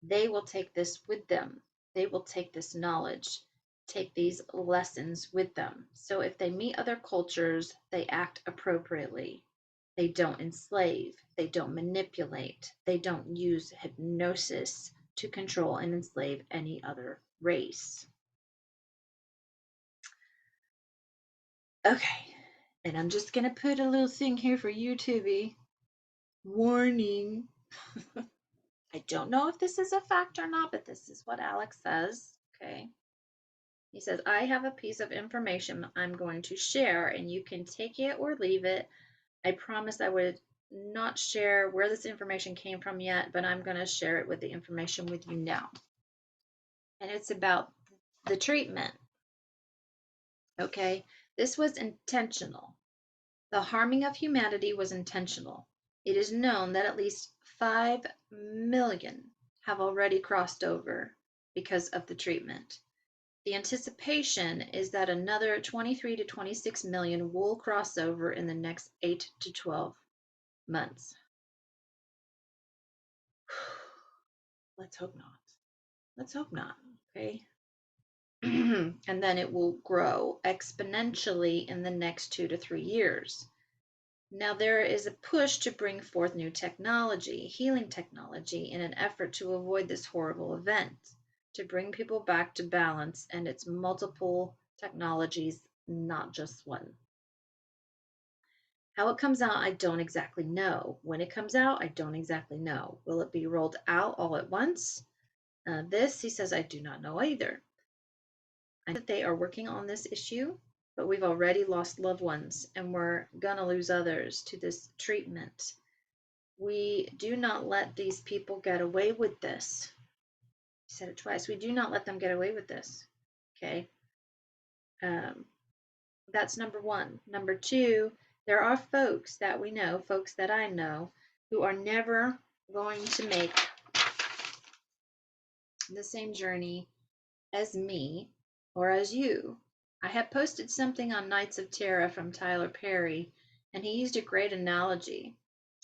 they will take this with them. They will take this knowledge, take these lessons with them. So if they meet other cultures, they act appropriately. They don't enslave, they don't manipulate, they don't use hypnosis to control and enslave any other race. Okay, and I'm just going to put a little thing here for you, Tibby. Warning. I don't know if this is a fact or not, but this is what Alex says. Okay. He says, I have a piece of information I'm going to share, and you can take it or leave it. I promise I would not share where this information came from yet, but I'm going to share it with the information with you now. And it's about the treatment. Okay. This was intentional. The harming of humanity was intentional. It is known that at least 5 million have already crossed over because of the treatment. The anticipation is that another 23 to 26 million will cross over in the next 8 to 12 months. Let's hope not. Let's hope not, okay? And then it will grow exponentially in the next 2 to 3 years. Now, there is a push to bring forth new technology, healing technology, in an effort to avoid this horrible event, to bring people back to balance, and it's multiple technologies, not just one. How it comes out, I don't exactly know. When it comes out, I don't exactly know. Will it be rolled out all at once? This, he says, I do not know either. I know that they are working on this issue, but we've already lost loved ones, and we're going to lose others to this treatment. We do not let these people get away with this. He said it twice. We do not let them get away with this. Okay. That's number one. Number two, there are folks that we know, folks that I know, who are never going to make the same journey as me or as you. I have posted something on Knights of Terra from Tyler Perry, and he used a great analogy.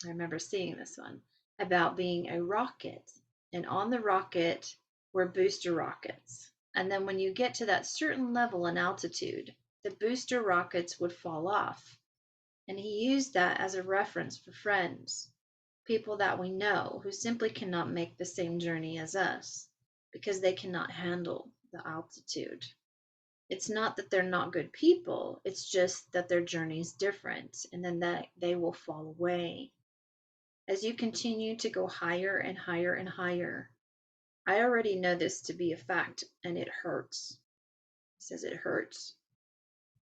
I remember seeing this one about being a rocket, and on the rocket were booster rockets. And then when you get to that certain level in altitude, the booster rockets would fall off. And he used that as a reference for friends, people that we know who simply cannot make the same journey as us because they cannot handle the altitude. It's not that they're not good people, it's just that their journey is different, and then that they will fall away. As you continue to go higher and higher and higher, I already know this to be a fact, and it hurts. He says it hurts.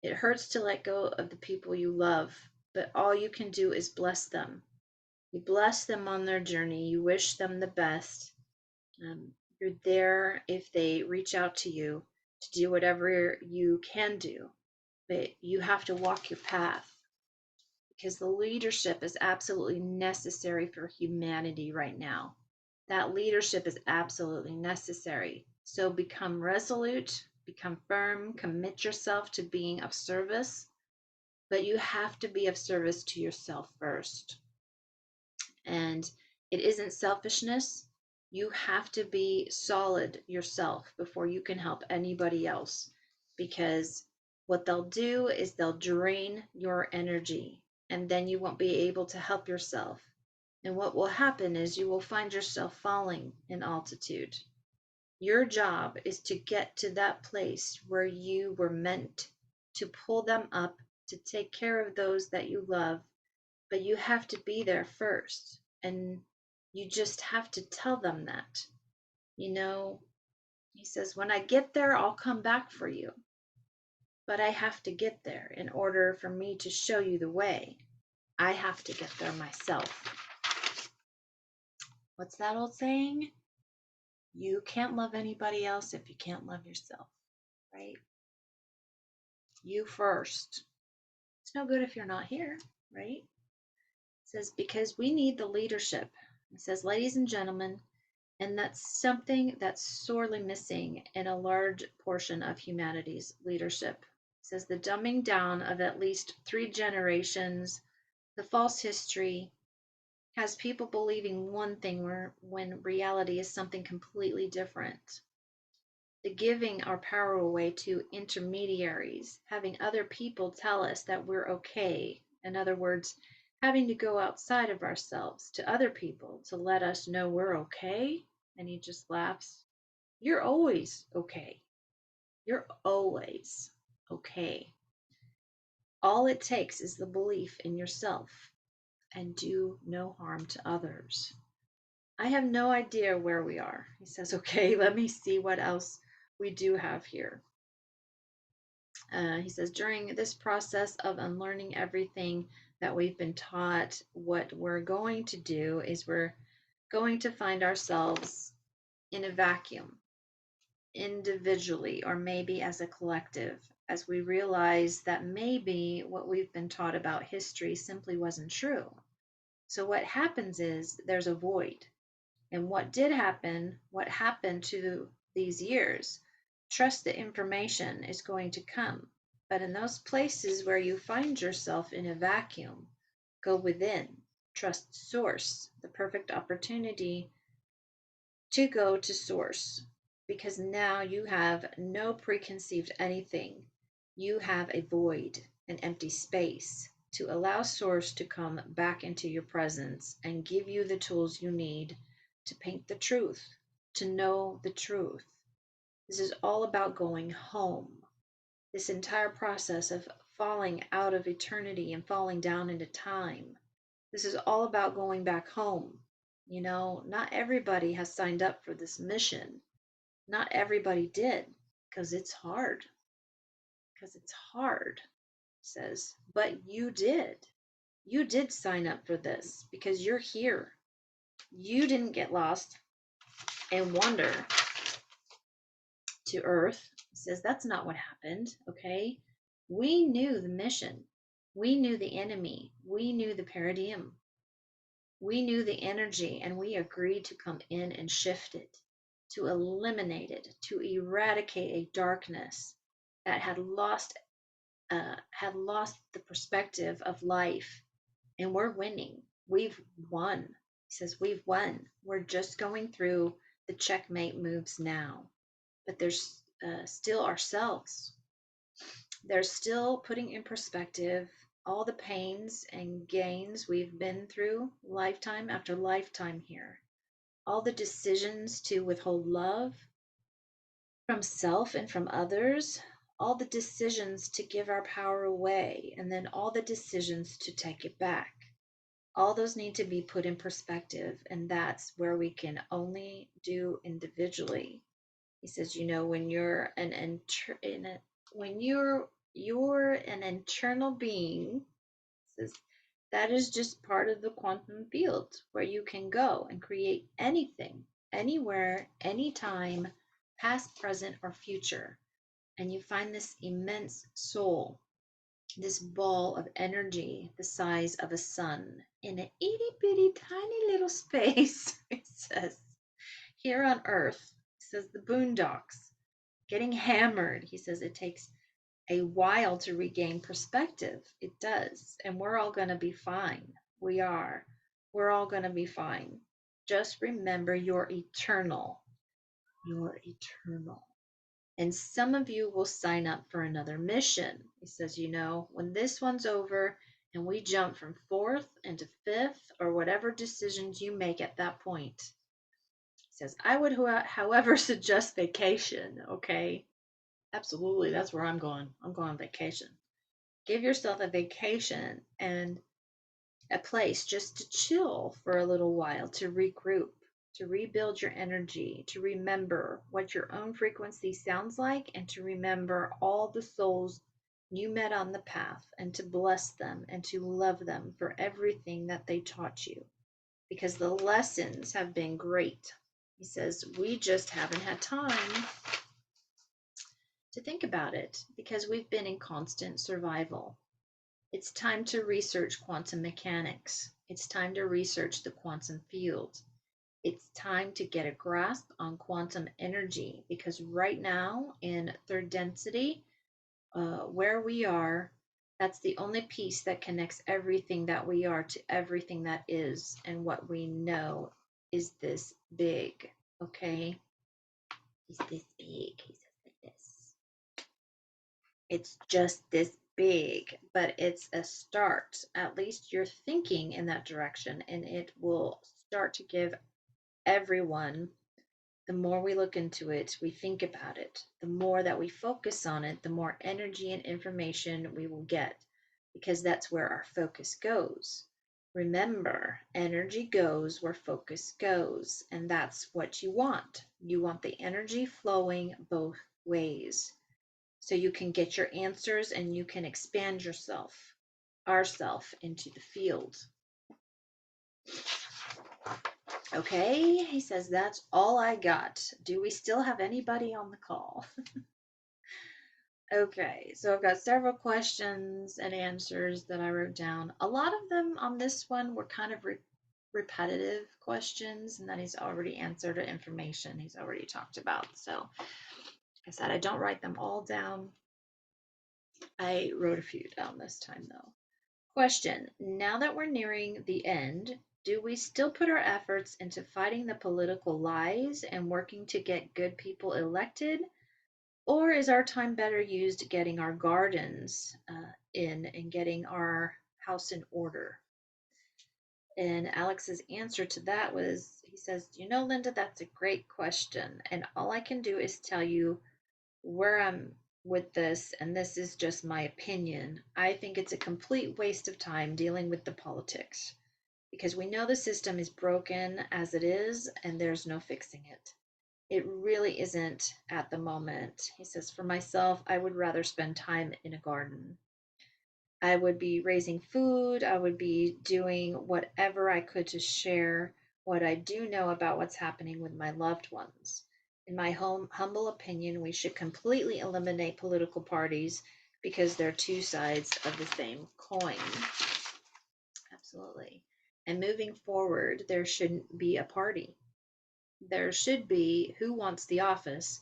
It hurts to let go of the people you love, but all you can do is bless them. You bless them on their journey. You wish them the best. You're there if they reach out to you to do whatever you can do, but you have to walk your path because the leadership is absolutely necessary for humanity right now. That leadership is absolutely necessary. So become resolute, become firm, commit yourself to being of service, but you have to be of service to yourself first. And it isn't selfishness. You have to be solid yourself before you can help anybody else, because what they'll do is they'll drain your energy, and then you won't be able to help yourself. And what will happen is you will find yourself falling in altitude. Your job is to get to that place where you were meant to pull them up, to take care of those that you love, but you have to be there first. And you just have to tell them that. You know, he says, when I get there, I'll come back for you. But I have to get there in order for me to show you the way. I have to get there myself. What's that old saying? You can't love anybody else if you can't love yourself, right? You first. It's no good if you're not here, right? It says, because we need the leadership. It says, ladies and gentlemen, and that's something that's sorely missing in a large portion of humanity's leadership. says the dumbing down of at least 3 generations, the false history, has people believing one thing when reality is something completely different. The giving our power away to intermediaries, having other people tell us that we're okay. In other words, having to go outside of ourselves to other people to let us know we're okay. And he just laughs. You're always okay. You're always okay. All it takes is the belief in yourself and do no harm to others. I have no idea where we are. He says, okay, let me see what else we do have here. He says, during this process of unlearning everything that we've been taught, what we're going to do is we're going to find ourselves in a vacuum, individually or maybe as a collective, as we realize that maybe what we've been taught about history simply wasn't true. So what happens is there's a void. And what did happen, what happened to these years, trust the information is going to come. But in those places where you find yourself in a vacuum, go within, trust source, the perfect opportunity to go to source, because now you have no preconceived anything. You have a void, an empty space to allow source to come back into your presence and give you the tools you need to paint the truth, to know the truth. This is all about going home. This entire process of falling out of eternity and falling down into time. This is all about going back home. You know, not everybody has signed up for this mission. Not everybody did, because it's hard. Because it's hard, says. But you did. You did sign up for this because you're here. You didn't get lost and wander to Earth. He says that's not what happened, okay? We knew the mission. We knew the enemy. We knew the paradigm. We knew the energy, and we agreed to come in and shift it, to eliminate it, to eradicate a darkness that had lost the perspective of life. And we're winning. We've won. He says we've won. We're just going through the checkmate moves now. But there's still ourselves. They're still putting in perspective all the pains and gains we've been through lifetime after lifetime here. All the decisions to withhold love from self and from others, all the decisions to give our power away, and then all the decisions to take it back. All those need to be put in perspective, and that's where we can only do individually. He says, you know, when you're you're an internal being, says that is just part of the quantum field where you can go and create anything, anywhere, anytime, past, present, or future. And you find this immense soul, this ball of energy the size of a sun in an itty bitty tiny little space. It says here on Earth, it says the boondocks getting hammered. He says it takes a while to regain perspective. It does. And we're all going to be fine. We are. We're all going to be fine. Just remember you're eternal. You're eternal. And some of you will sign up for another mission. He says, you know, when this one's over and we jump from fourth into fifth or whatever decisions you make at that point. He says, I would, however, suggest vacation. Okay. Absolutely. That's where I'm going. I'm going on vacation. Give yourself a vacation and a place just to chill for a little while, to regroup, to rebuild your energy, to remember what your own frequency sounds like, and to remember all the souls you met on the path, and to bless them and to love them for everything that they taught you, because the lessons have been great. He says, we just haven't had time to think about it because we've been in constant survival. It's time to research quantum mechanics. It's time to research the quantum field. It's time to get a grasp on quantum energy, because right now in third density, where we are, that's the only piece that connects everything that we are to everything that is. And what we know is this big, okay? Is this big? He says like this. It's just this big, but it's a start. At least you're thinking in that direction, and it will start to give everyone, the more we look into it, we think about it, the more that we focus on it, the more energy and information we will get, because that's where our focus goes. Remember, energy goes where focus goes, and that's what you want. You want the energy flowing both ways so you can get your answers and you can expand yourself, ourself, into the field. Okay, he says, that's all I got. Do we still have anybody on the call? Okay, so I've got several questions and answers that I wrote down. A lot of them on this one were kind of repetitive questions, and that he's already answered, or information he's already talked about. So, like I said, I don't write them all down. I wrote a few down this time, though. Question: now that we're nearing the end, do we still put our efforts into fighting the political lies and working to get good people elected? Or is our time better used getting our gardens in and getting our house in order? And Alex's answer to that was, he says, you know, Linda, that's a great question. And all I can do is tell you where I'm with this, and this is just my opinion. I think it's a complete waste of time dealing with the politics because we know the system is broken as it is, and there's no fixing it. It really isn't at the moment. He says, for myself, I would rather spend time in a garden. I would be raising food. I would be doing whatever I could to share what I do know about what's happening with my loved ones. In my humble opinion, we should completely eliminate political parties because they're two sides of the same coin. Absolutely. And moving forward, there shouldn't be a party. There should be who wants the office,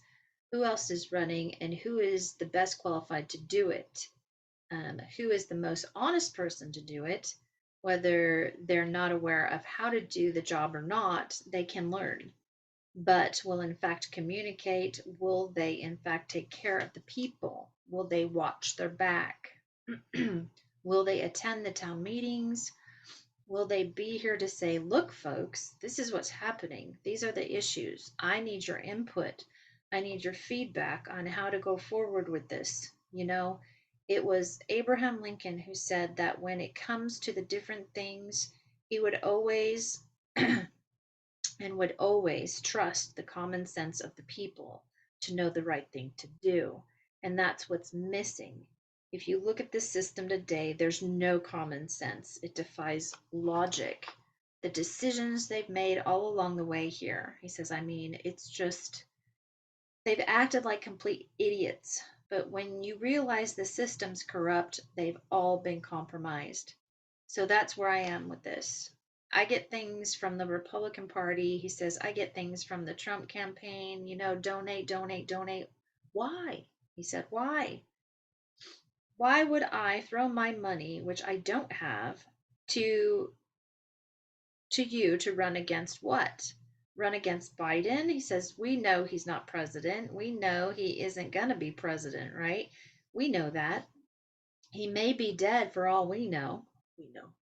who else is running, and who is the best qualified to do it. Who is the most honest person to do it. Whether they're not aware of how to do the job or not, they can learn. But will in fact communicate? Will they in fact take care of the people? Will they watch their back? Will they attend the town meetings? Will they be here to say, look, folks, this is what's happening. These are the issues. I need your input. I need your feedback on how to go forward with this. You know, it was Abraham Lincoln who said that when it comes to the different things, he would always and would always trust the common sense of the people to know the right thing to do. And that's what's missing. If you look at the system today, there's no common sense. It defies logic. The decisions they've made all along the way here, he says, I mean, it's just, they've acted like complete idiots. But when you realize the system's corrupt, they've all been compromised. So that's where I am with this. I get things from the Republican Party. He says, I get things from the Trump campaign, you know, donate, donate, donate. Why? He said, why? Why would I throw my money, which I don't have, to you to run against what? Run against Biden? He says, we know he's not president. We know he isn't going to be president, right? We know that. He may be dead for all we know.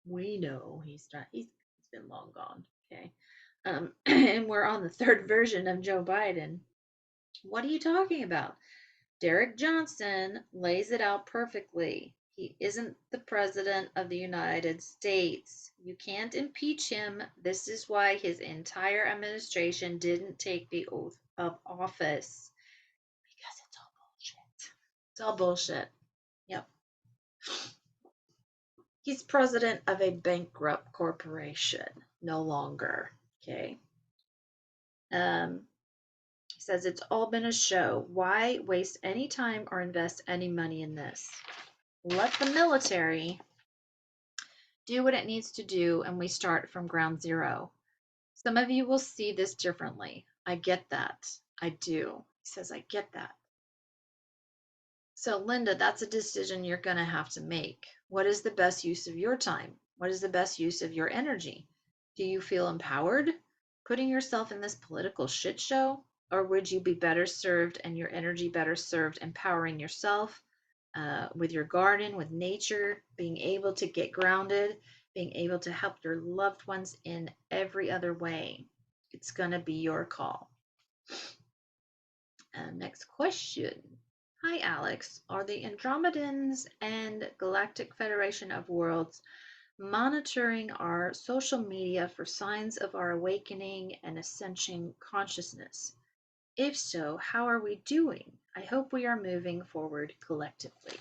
We know he's not. He's been long gone. Okay. And we're on the third version of Joe Biden. What are you talking about? Derek Johnson lays it out perfectly. He isn't the president of the United States. You can't impeach him. This is why his entire administration didn't take the oath of office. Because it's all bullshit. It's all bullshit. Yep. He's president of a bankrupt corporation. No longer. Okay. He says it's all been a show. Why waste any time or invest any money in this? Let the military do what it needs to do, and we start from ground zero. Some of you will see this differently. I get that. I do. He says, I get that. So, Linda, that's a decision you're going to have to make. What is the best use of your time? What is the best use of your energy? Do you feel empowered putting yourself in this political shit show? Or would you be better served and your energy better served empowering yourself with your garden, with nature, being able to get grounded, being able to help your loved ones in every other way? It's going to be your call. Next question. Hi, Alex. Are the Andromedans and Galactic Federation of Worlds monitoring our social media for signs of our awakening and ascension consciousness? If so, how are we doing? I hope we are moving forward collectively.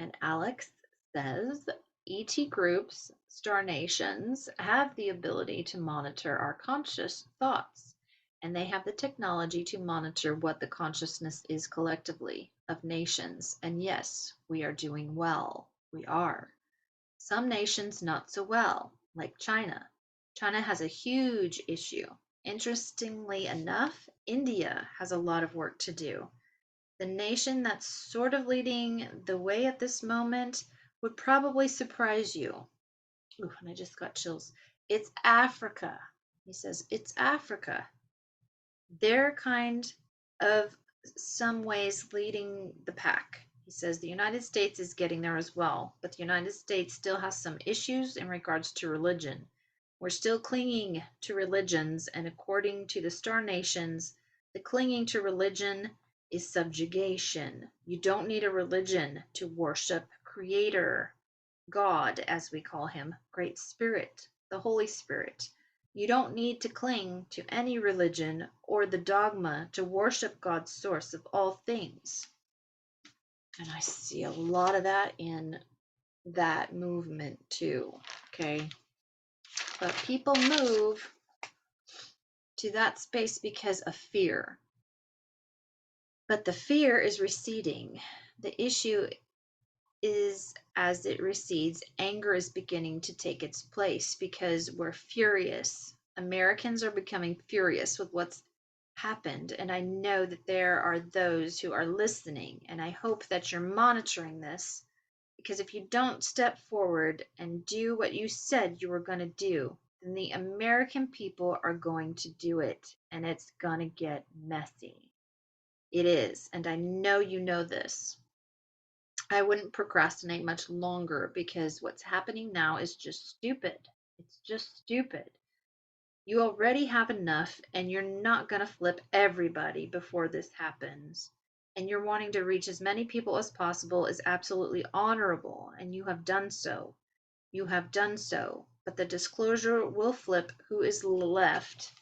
And Alex says ET groups, star nations, have the ability to monitor our conscious thoughts, and they have the technology to monitor what the consciousness is collectively of nations. And yes, we are doing well. We are. Some nations not so well, like China. China has a huge issue. Interestingly enough, India has a lot of work to do. The nation that's sort of leading the way at this moment would probably surprise you. Ooh, and I just got chills. It's Africa. He says, it's Africa. They're kind of some ways leading the pack. He says the United States is getting there as well, but the United States still has some issues in regards to religion. We're still clinging to religions, and according to the star nations, the clinging to religion is subjugation. You don't need a religion to worship Creator, God, as we call him, Great Spirit, the Holy Spirit. You don't need to cling to any religion or the dogma to worship God's source of all things. And I see a lot of that in that movement too. Okay. But people move to that space because of fear. But the fear is receding. The issue is, as it recedes, anger is beginning to take its place because we're furious. Americans are becoming furious with what's happened. And I know that there are those who are listening, and I hope that you're monitoring this, because if you don't step forward and do what you said you were going to do, then the American people are going to do it, and it's going to get messy. It is, and I know you know this. I wouldn't procrastinate much longer because what's happening now is just stupid. It's just stupid. You already have enough, and you're not going to flip everybody before this happens. And you're wanting to reach as many people as possible is absolutely honorable, and you have done so. You have done so. But the disclosure will flip who is left,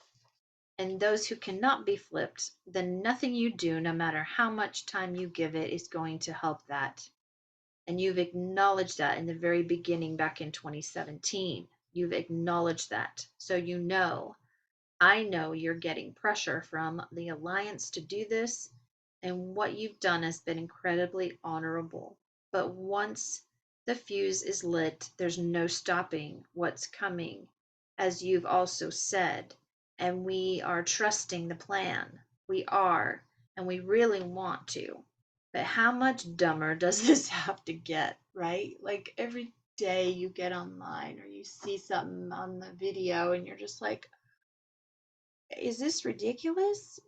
and those who cannot be flipped, then nothing you do, no matter how much time you give it, is going to help that. And you've acknowledged that in the very beginning back in 2017. You've acknowledged that. So you know, I know you're getting pressure from the Alliance to do this, and what you've done has been incredibly honorable. But once the fuse is lit, there's no stopping what's coming, as you've also said. And we are trusting the plan. We are, and we really want to. But how much dumber does this have to get, right? Like every day you get online or you see something on the video and you're just like, is this ridiculous?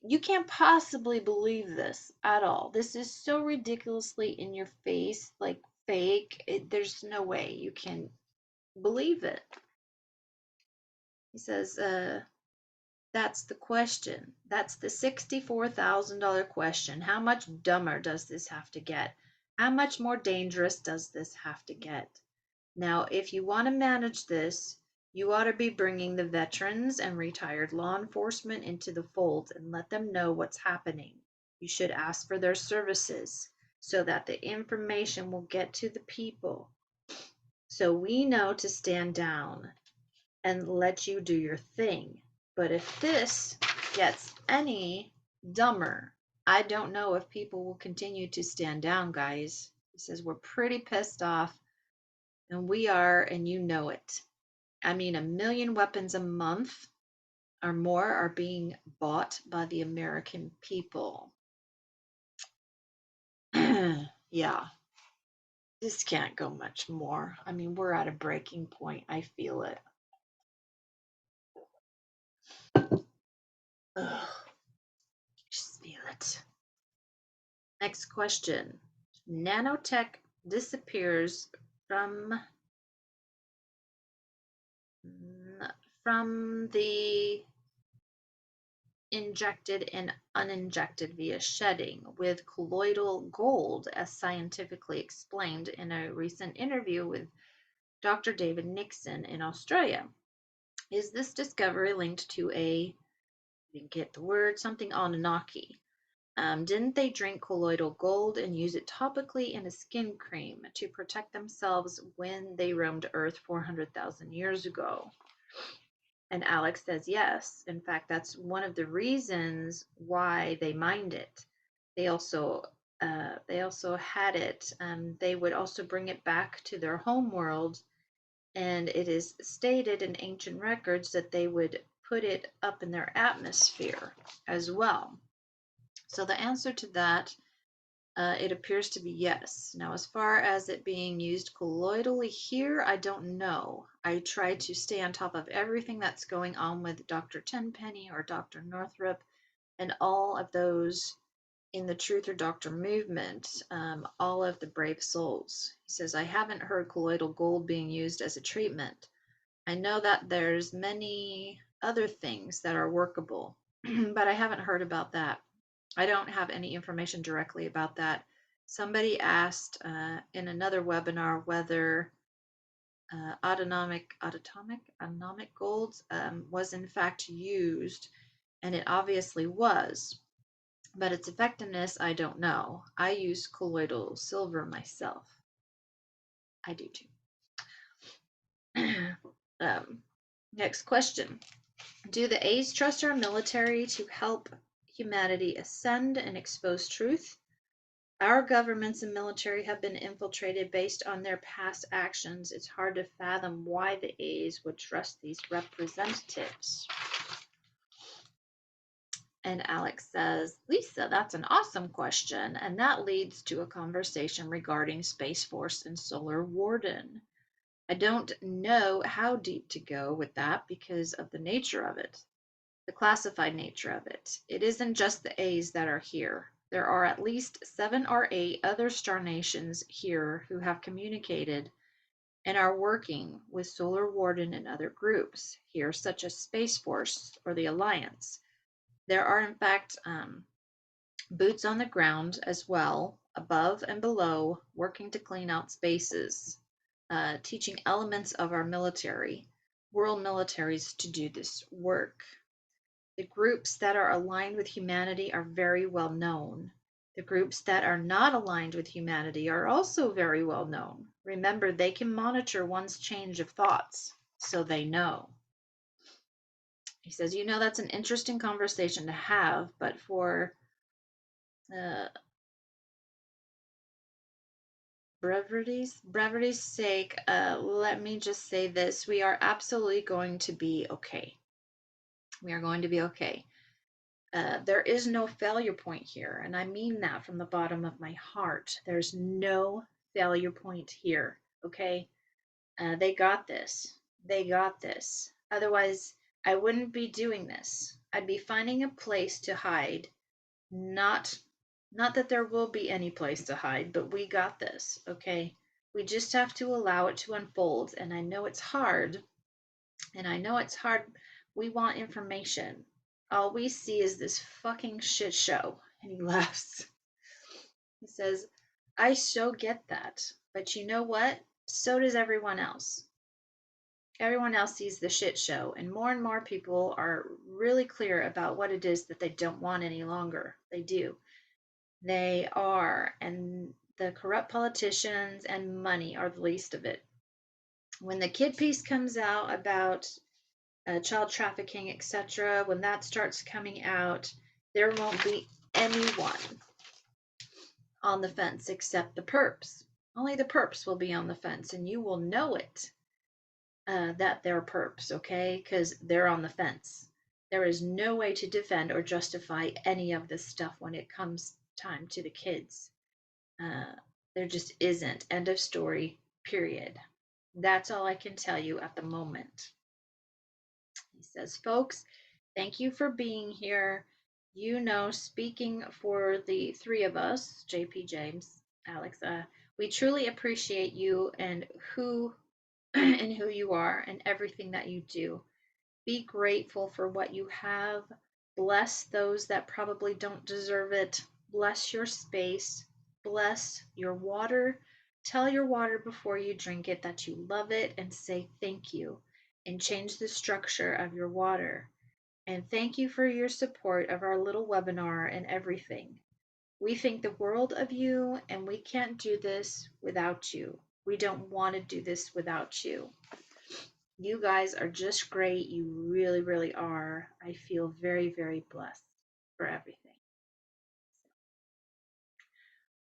You can't possibly believe this at all. This is so ridiculously in your face, like fake. There's no way you can believe it. He says, that's the question. That's the $64,000 question. How much dumber does this have to get? How much more dangerous does this have to get? Now, if you want to manage this, you ought to be bringing the veterans and retired law enforcement into the fold and let them know what's happening. You should ask for their services so that the information will get to the people. So we know to stand down and let you do your thing. But if this gets any dumber, I don't know if people will continue to stand down, guys. He says we're pretty pissed off. And we are, and you know it. I mean, 1 million weapons a month or more are being bought by the American people. Yeah, this can't go much more. I mean, we're at a breaking point. I feel it. Ugh, just feel it. Next question. Nanotech disappears from the injected and uninjected via shedding, with colloidal gold, as scientifically explained in a recent interview with Dr. David Nixon in Australia. Is this discovery linked to I didn't get the word, something Anunnaki? Didn't they drink colloidal gold and use it topically in a skin cream to protect themselves when they roamed Earth 400,000 years ago? And Alex says yes. In fact, that's one of the reasons why they mined it. They also had it. They would also bring it back to their home world, and it is stated in ancient records that they would put it up in their atmosphere as well. So the answer to that, it appears to be yes. Now, as far as it being used colloidally here, I don't know. I try to stay on top of everything that's going on with Dr. Tenpenny or Dr. Northrup and all of those in the Truth or Doctor movement, all of the brave souls. He says, I haven't heard colloidal gold being used as a treatment. I know that there's many other things that are workable, but I haven't heard about that. I don't have any information directly about that. Somebody asked in another webinar whether atomic gold was in fact used, and it obviously was, but its effectiveness, I don't know. I use colloidal silver myself. I do too. Next question. Do the A's trust our military to help humanity ascend and expose truth? Our governments and military have been infiltrated based on their past actions. It's hard to fathom why the A's would trust these representatives. And Alex says, Lisa, that's an awesome question. And that leads to a conversation regarding Space Force and Solar Warden. I don't know how deep to go with that because of the nature of it, the classified nature of it. It isn't just the A's that are here. There are at least 7 or 8 other star nations here who have communicated and are working with Solar Warden and other groups here, such as Space Force or the Alliance. There are, in fact, boots on the ground as well, above and below, working to clean out spaces, teaching elements of our military, world militaries, to do this work. The groups that are aligned with humanity are very well known. The groups that are not aligned with humanity are also very well known. Remember, they can monitor one's change of thoughts, so they know. He says, that's an interesting conversation to have, but for brevity's sake, let me just say this. We are absolutely going to be okay. We are going to be okay. There is no failure point here, and I mean that from the bottom of my heart. There's no failure point here, okay? They got this. They got this. Otherwise, I wouldn't be doing this. I'd be finding a place to hide. Not that there will be any place to hide, but we got this, okay? We just have to allow it to unfold, and I know it's hard, We want information. All we see is this fucking shit show. And he laughs. He says, I so get that. But you know what? So does everyone else. Everyone else sees the shit show, and more people are really clear about what it is that they don't want any longer. They do. They are. And the corrupt politicians and money are the least of it. When the kid piece comes out about child trafficking, etc., when that starts coming out, there won't be anyone on the fence except the perps. Only the perps will be on the fence, and you will know it, that they're perps, okay? Because they're on the fence. There is no way to defend or justify any of this stuff when it comes time to the kids. There just isn't. End of story, period. That's all I can tell you at the moment. He says, folks, thank you for being here. You know, speaking for the three of us, JP, James, Alex, we truly appreciate you and who you are and everything that you do. Be grateful for what you have. Bless those that probably don't deserve it. Bless your space. Bless your water. Tell your water before you drink it that you love it and say thank you, and change the structure of your water. And thank you for your support of our little webinar and everything. We think the world of you, and we can't do this without you. We don't want to do this without you. You guys are just great. You really, really are. I feel very, very blessed for everything.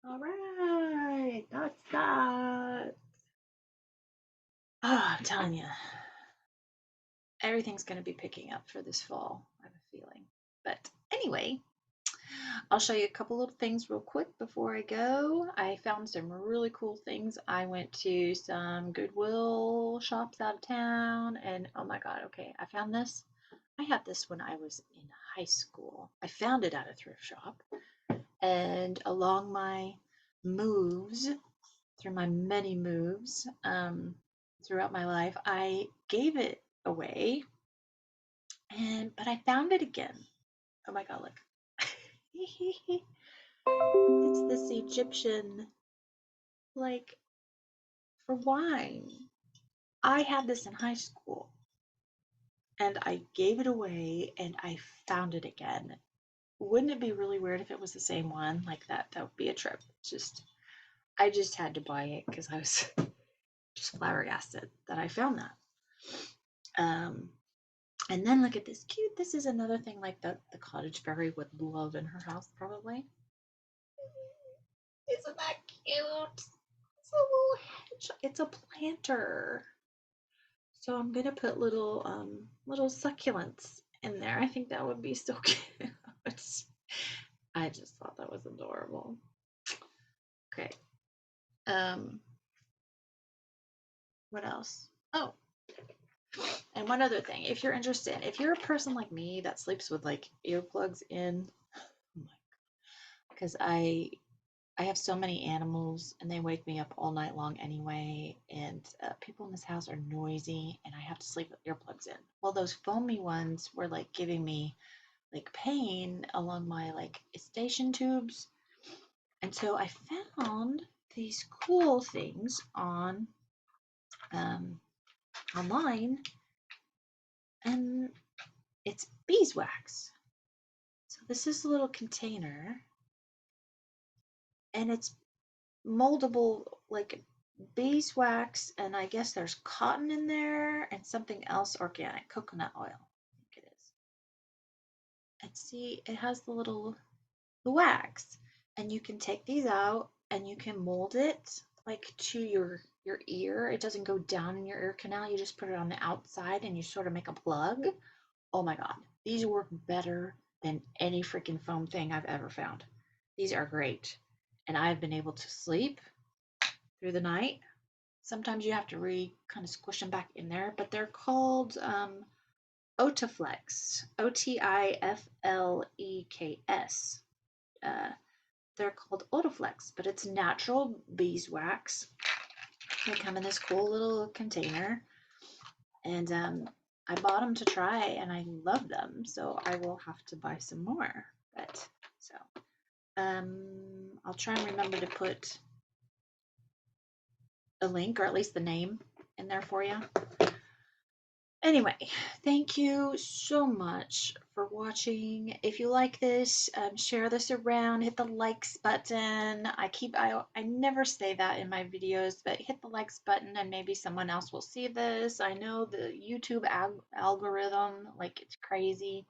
All right, that's that. Oh, I'm telling you, everything's going to be picking up for this fall, I have a feeling. But anyway, I'll show you a couple little things real quick before I go. I found some really cool things. I went to some Goodwill shops out of town, and oh my God, okay, I found this. I had this when I was in high school. I found it at a thrift shop, and along my moves, through my many moves throughout my life, I gave it away, but I found it again. Oh my God, look. It's this Egyptian, like, for wine. I had this in high school, and I gave it away, and I found it again. Wouldn't it be really weird if it was the same one? Like that would be a trip. I just had to buy it because I was just flabbergasted that I found that. And then look at this cute. This is another thing like the cottage fairy would love in her house, probably. Isn't that cute? It's a little hedge. It's a planter. So I'm gonna put little succulents in there. I think that would be so cute. I just thought that was adorable. Okay. What else? Oh, and one other thing. If you're interested, if you're a person like me that sleeps with like earplugs in, because I have so many animals and they wake me up all night long anyway, and people in this house are noisy and I have to sleep with earplugs in. Well, those foamy ones were like giving me like pain along my like station tubes. And so I found these cool things on online, and it's beeswax. So this is a little container, and it's moldable like beeswax, and I guess there's cotton in there and something else organic, coconut oil, I think it is. And see, it has the wax, and you can take these out and you can mold it like to your ear. It doesn't go down in your ear canal. You just put it on the outside and you sort of make a plug. Oh my God, these work better than any freaking foam thing I've ever found. These are great. And I've been able to sleep through the night. Sometimes you have to kind of squish them back in there, but they're called Otiflex, Otifleks. They're called Otiflex, but it's natural beeswax. They come in this cool little container, and I bought them to try, and I love them, so I will have to buy some more. But so I'll try and remember to put a link, or at least the name, in there for you. Anyway, thank you so much for watching. If you like this, share this around, hit the likes button. I never say that in my videos, but hit the likes button and maybe someone else will see this. I know the YouTube algorithm, like, it's crazy.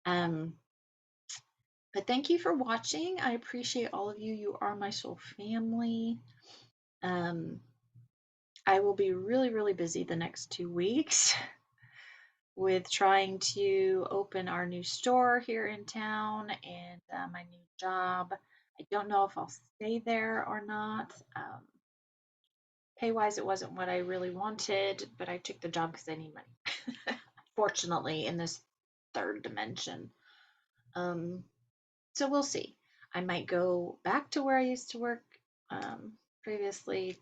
But thank you for watching. I appreciate all of you. You are my soul family. I will be really, really busy the next 2 weeks with trying to open our new store here in town and my new job. I don't know if I'll stay there or not. Pay-wise, it wasn't what I really wanted, but I took the job because I need money. Fortunately, in this third dimension. So we'll see. I might go back to where I used to work previously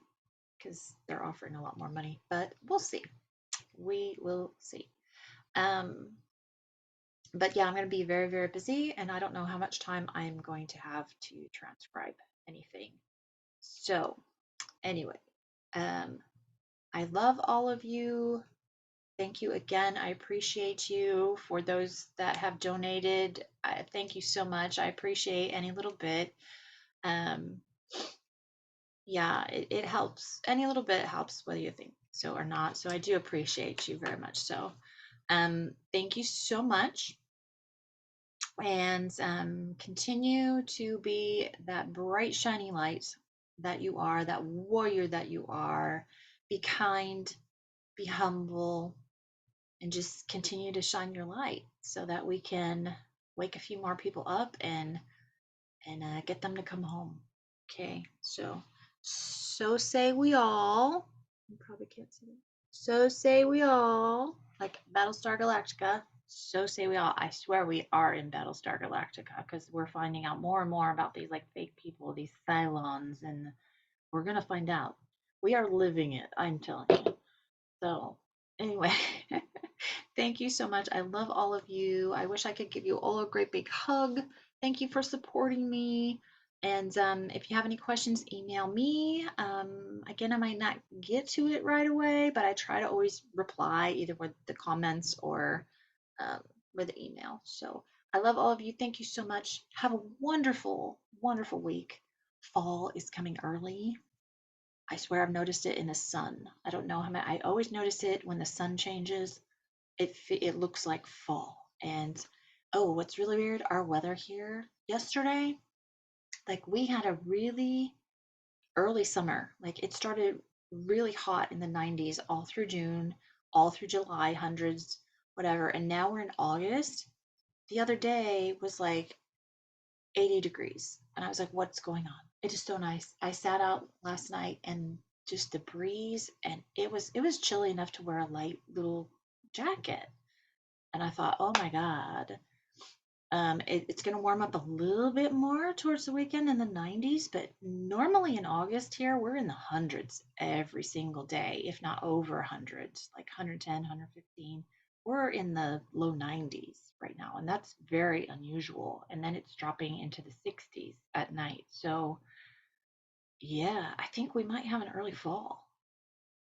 because they're offering a lot more money, but we'll see. We will see. Um, but yeah, I'm going to be very, very busy, and I don't know how much time I'm going to have to transcribe anything. So, anyway, um, I love all of you. Thank you again. I appreciate you. For those that have donated, thank you so much. I appreciate any little bit. Um, yeah, it helps. Any little bit helps, whether you think so or not. So I do appreciate you very much. So, thank you so much. And continue to be that bright, shiny light that you are, that warrior that you are. Be kind, be humble, and just continue to shine your light so that we can wake a few more people up and get them to come home. Okay, so say we all. You probably can't see that. So say we all, like Battlestar Galactica. So say we all. I swear we are in Battlestar Galactica because we're finding out more and more about these like fake people, these Cylons, and we're gonna find out. We are living it. I'm telling you. So anyway, thank you so much. I love all of you. I wish I could give you all a great big hug. Thank you for supporting me. And if you have any questions, email me. Again, I might not get to it right away, but I try to always reply either with the comments or with the email. So I love all of you. Thank you so much. Have a wonderful, wonderful week. Fall is coming early. I swear I've noticed it in the sun. I don't know how many, I always notice it when the sun changes. It looks like fall. And oh, what's really weird, our weather here yesterday, like we had a really early summer. Like it started really hot in the 90s all through June, all through July, hundreds, whatever. And now we're in August. The other day was like 80 degrees. And I was like, what's going on? It is so nice. I sat out last night and just the breeze, and it was chilly enough to wear a light little jacket. And I thought, oh my God. It's going to warm up a little bit more towards the weekend in the 90s, but normally in August here, we're in the hundreds every single day, if not over 100, like 110, 115. We're in the low 90s right now, and that's very unusual. And then it's dropping into the 60s at night. So, yeah, I think we might have an early fall,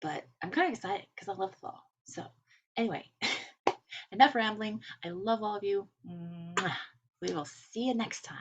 but I'm kind of excited because I love the fall. So, anyway, enough rambling. I love all of you. Mwah. We will see you next time.